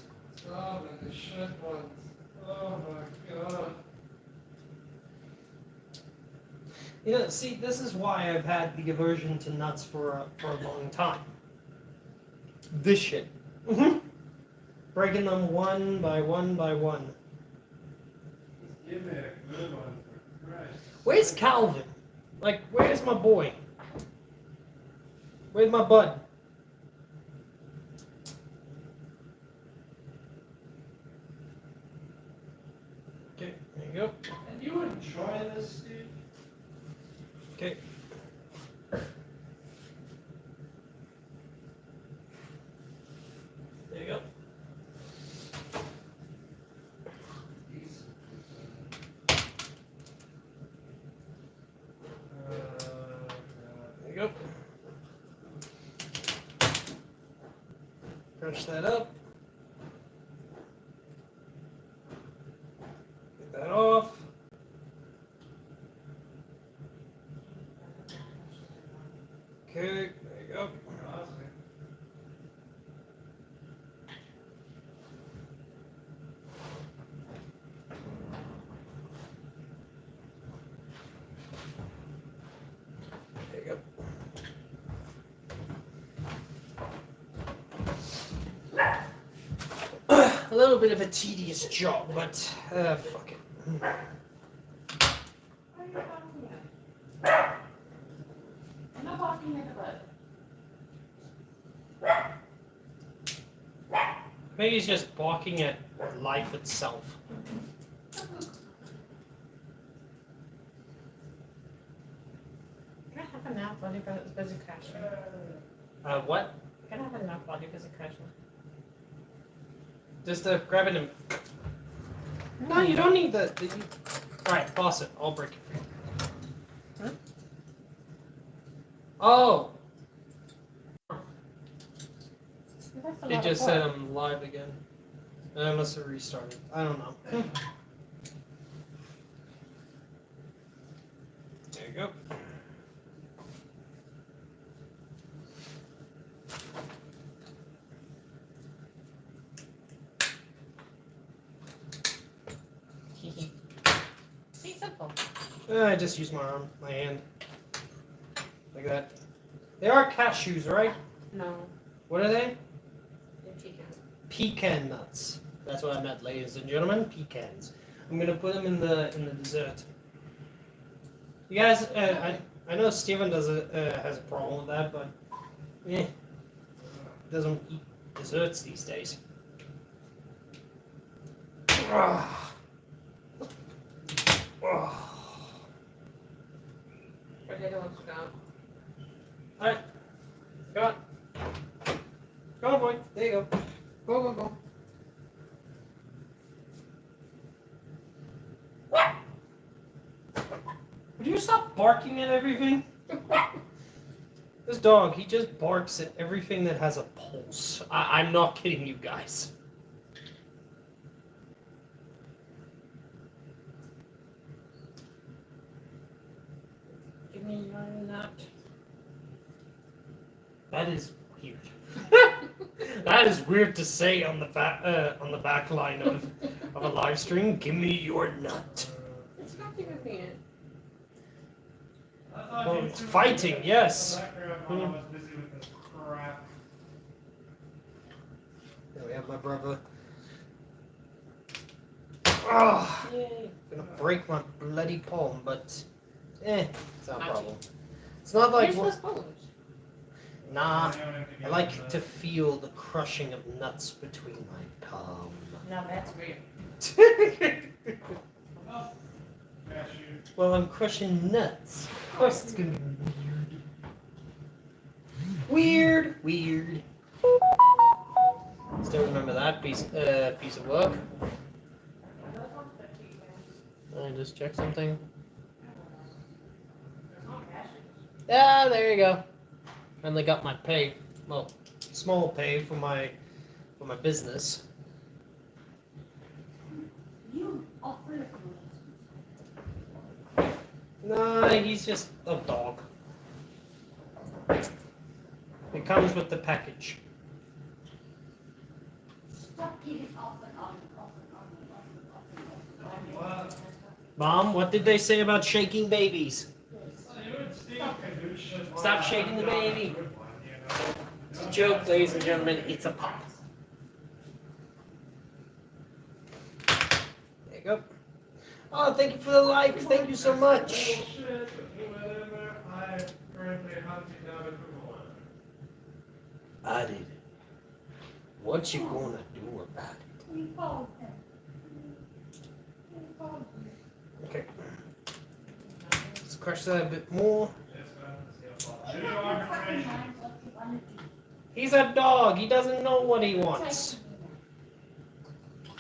Oh, the shit ones. Oh my god. You know, see, this is why I've had the aversion to nuts for a long time. This shit. Breaking them one by one by one. Just give me a good one for Christ's Where's sake. Calvin? Like, where's my boy? Where's my bud? Okay, there you go. And you enjoy this, Steve? Okay. There you go. Decent. There you go. Crunch that up. Get that off. Okay, there you go. There you go. A little bit of a tedious job, but fuck it. Why are you barking at? I'm not barking at the bud. Maybe he's just barking at life itself. Can I have a nap while you're busy crashing? What? Can I have a nap while you're busy crashing? Just grabbing him. No, you don't need that. Alright, boss it. I'll break it for you. Huh? Oh! That's a It lot just of said work. I'm live again. I must have restarted. I don't know. There you go. See, simple. I just use my arm, my hand. Like that. They are cashews, right? No, What are they? they're pecans. Pecan nuts. That's what I meant, ladies and gentlemen. Pecans. I'm gonna put them in the dessert. You guys, I know Steven has a problem with that, but doesn't eat desserts these days. Ah. Ah. Potato ones go. Alright. Go on. Go on, boy. There you go. Go, go, go. Would you stop barking at everything? This dog, he just barks at everything that has a pulse. I'm not kidding you guys. Give me your nut. That is weird. That is weird to say on the back line of a live stream. Give me your nut. It's not giving me it. Well, it's fighting, yes. I was busy with this crap. There we have my brother. Ah, Yay. gonna break my bloody palm, but it's not a Not problem. It's not like Here's the spoons. nah. I like to feel the crushing of nuts between my palm. Now that's weird. Cashew. Well, I'm crushing nuts. Of course, it's gonna be weird. Weird. Still remember that piece of work. Let me just check something. Yeah, there you go. And they got my pay. Well, small pay for my business. You offer No, he's just a dog. It comes with the package. stop giving off and on and off and on and off and off and off and on. What? Mom, what did they say about shaking babies? You and Steve can do shit like Stop that. shaking the baby. Good one, you know? It's a joke, ladies and gentlemen. It's a pop. There you go. Oh, thank you for the like. Thank you so much. Bullshit, whatever. I currently hunting down a Google one. I did it. What you gonna do about it? We called him. We called him. Okay. Let's crush that a bit more. Yes, man. It's your fault. You Do your don't fucking arbitration. mind what you wanna do. He's a dog. He doesn't know what he wants.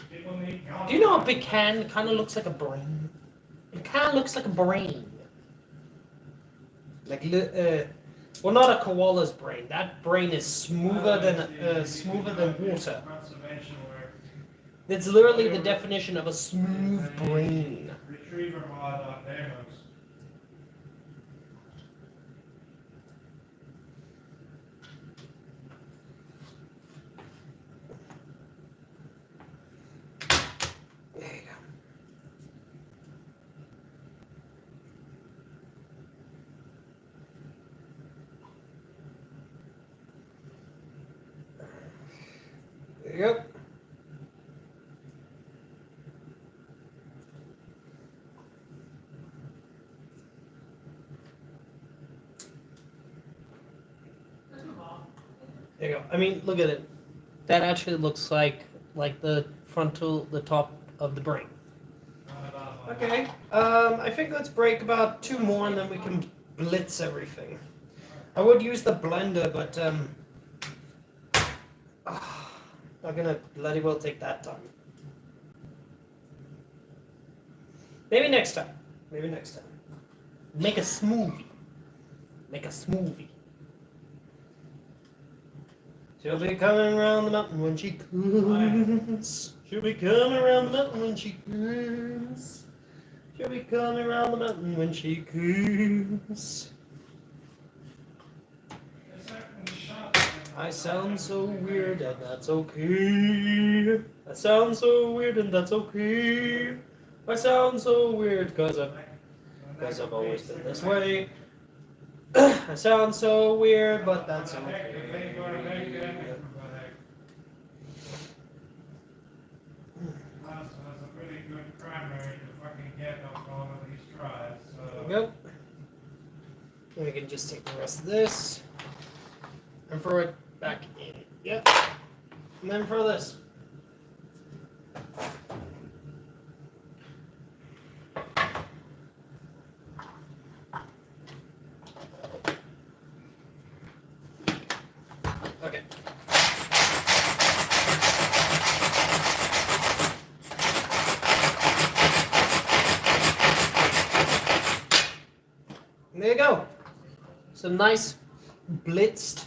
People need counsel. Do you know a big hand kind of looks like a brain? It kind of looks like a brain. Like, well, not a koala's brain. That brain is smoother than water. Conservation work. It's literally the definition of a smooth brain. Retriever mod on demos. There you go. There you go. There you go. I mean, look at it. That actually looks like the top of the brain. Okay. I think let's break about 2 more and then we can blitz everything. I would use the blender, but not gonna bloody well take that time. Maybe next time. Maybe next time. Make a smoothie. Make a smoothie. She'll be coming around the mountain when she comes. She'll be coming around the mountain when she comes. She'll be coming around the mountain when she comes. I sound so weird and that's okay. I sound so weird and that's okay. I sound so weird cause I've always been this way. I sound so weird, but that's okay. That's a pretty good primary to fucking get on all of these tries. There we go. And we can just take the rest of this and throw it back in. Yep. And then throw this. Okay. And there you go. Some nice blitzed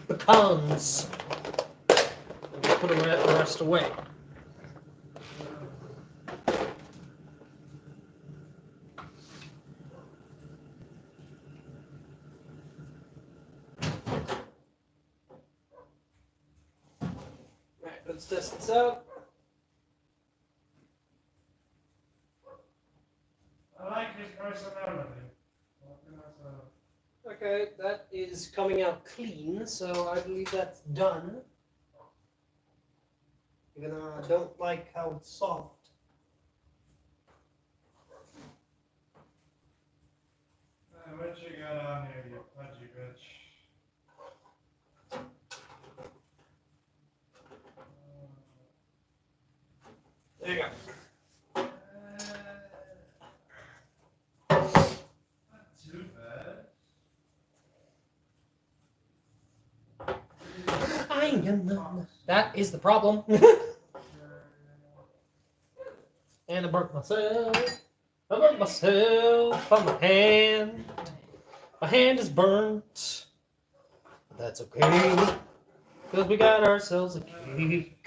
pecans. And we'll put the rest away. Alright, let's test this out. I like his personality. What can I say? Okay, that is coming out clean, so I believe that's done. Even though I don't like how it's soft. What you got on here, you pudgy bitch? There you go. Not too bad. That is the problem. And I burnt myself. I burnt myself on my hand. My hand is burnt. But that's okay. Because we got ourselves a cake.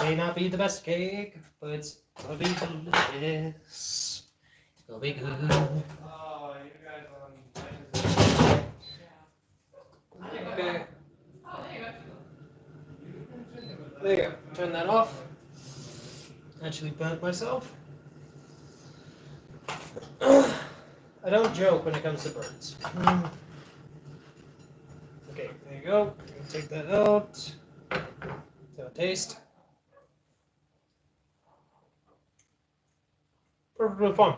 May not be the best cake, but it's gonna be delicious. It's gonna be good. Oh, you guys on. Okay, Oh, there you go. there you go. Turn that off. Actually burnt myself. I don't joke when it comes to burns. Okay, there you go. Take that out. So taste. Perfectly fine.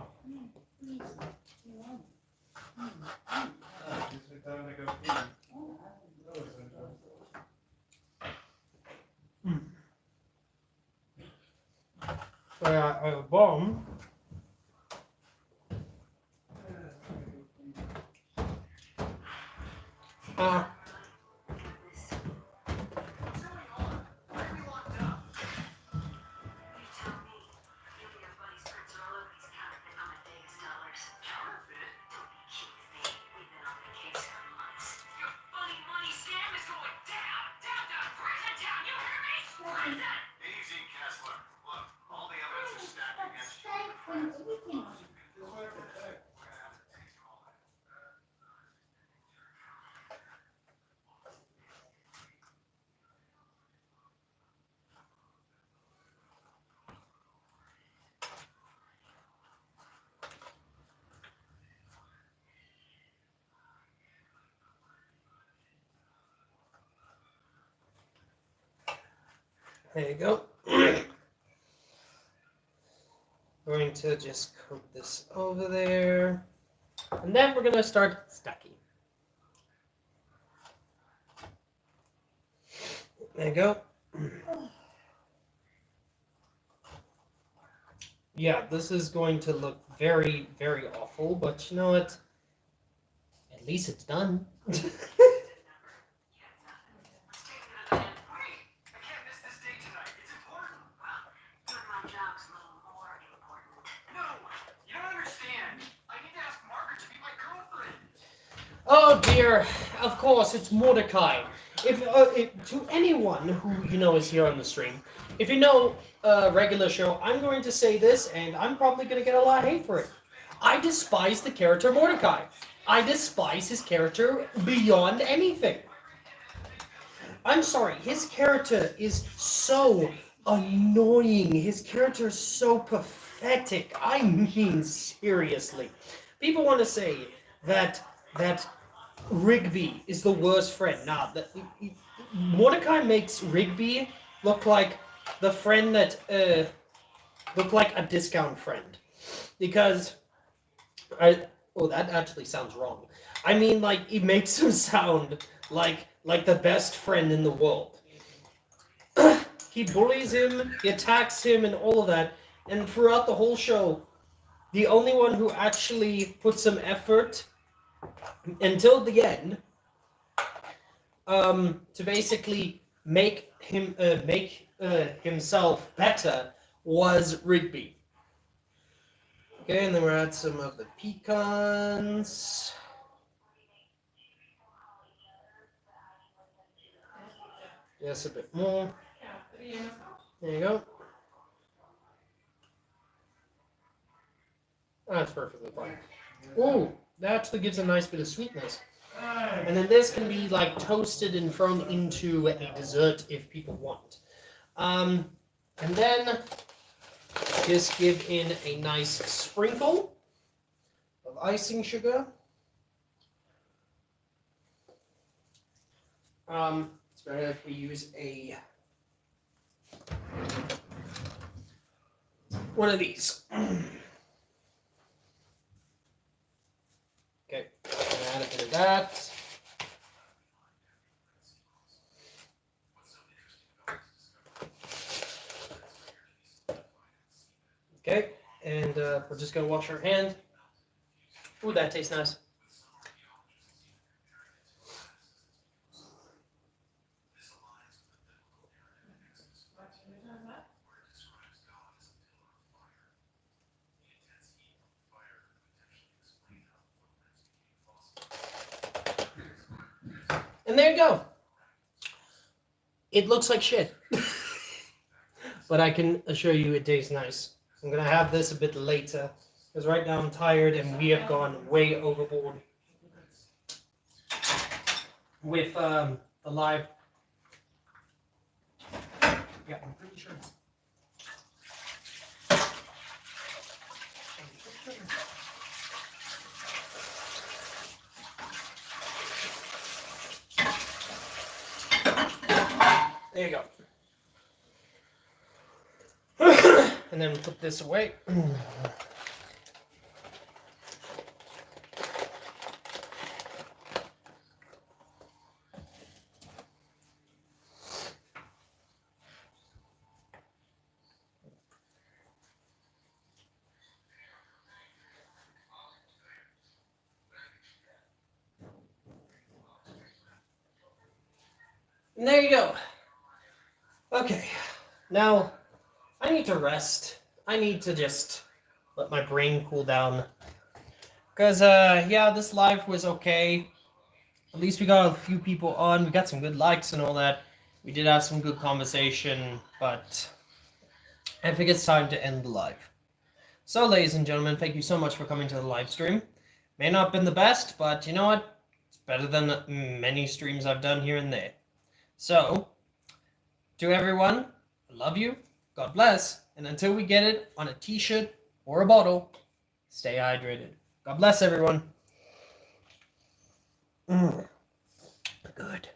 Just sit down and go pee. I have a bomb. There you go. Going to just coat this over there. And then we're going to start stacking. There you go. Yeah, this is going to look very, very awful, but you know what? At least it's done. Oh dear, of course, it's Mordecai. If to anyone who you know is here on the stream, if you know a regular show, I'm going to say this, and I'm probably going to get a lot of hate for it. I despise the character Mordecai. I despise his character beyond anything. I'm sorry, his character is so annoying. His character is so pathetic. I mean, seriously. People want to say that Rigby is the worst friend. Nah, Mordecai makes Rigby look like the friend that look like a discount friend, because that actually sounds wrong. I mean, like, it makes him sound like the best friend in the world. He bullies him, he attacks him, and all of that. And throughout the whole show, the only one who actually put some effort until the end to basically make himself better was Rigby. Okay, and then we'll add some of the pecans. Yes, a bit more. There you go. That's perfectly fine. Ooh, that actually gives a nice bit of sweetness. And then this can be like toasted and thrown into a dessert if people want. And then just give in a nice sprinkle of icing sugar. It's better if we use one of these. Okay, add a bit of that. Okay, and we're just gonna wash our hand. Ooh, that tastes nice. And there you go. It looks like shit. But I can assure you it tastes nice. I'm going to have this a bit later. Because right now I'm tired and we have gone way overboard with the live. Yeah, I'm pretty sure. There you go. And then put this away. And there you go. Okay, now I need to rest. I need to just let my brain cool down. Because, yeah, this live was okay. At least we got a few people on. We got some good likes and all that. We did have some good conversation, but I think it's time to end the live. So, ladies and gentlemen, thank you so much for coming to the live stream. May not have been the best, but you know what? It's better than many streams I've done here and there. So, to everyone, I love you. God bless. And until we get it on a t-shirt or a bottle, stay hydrated. God bless everyone. Good.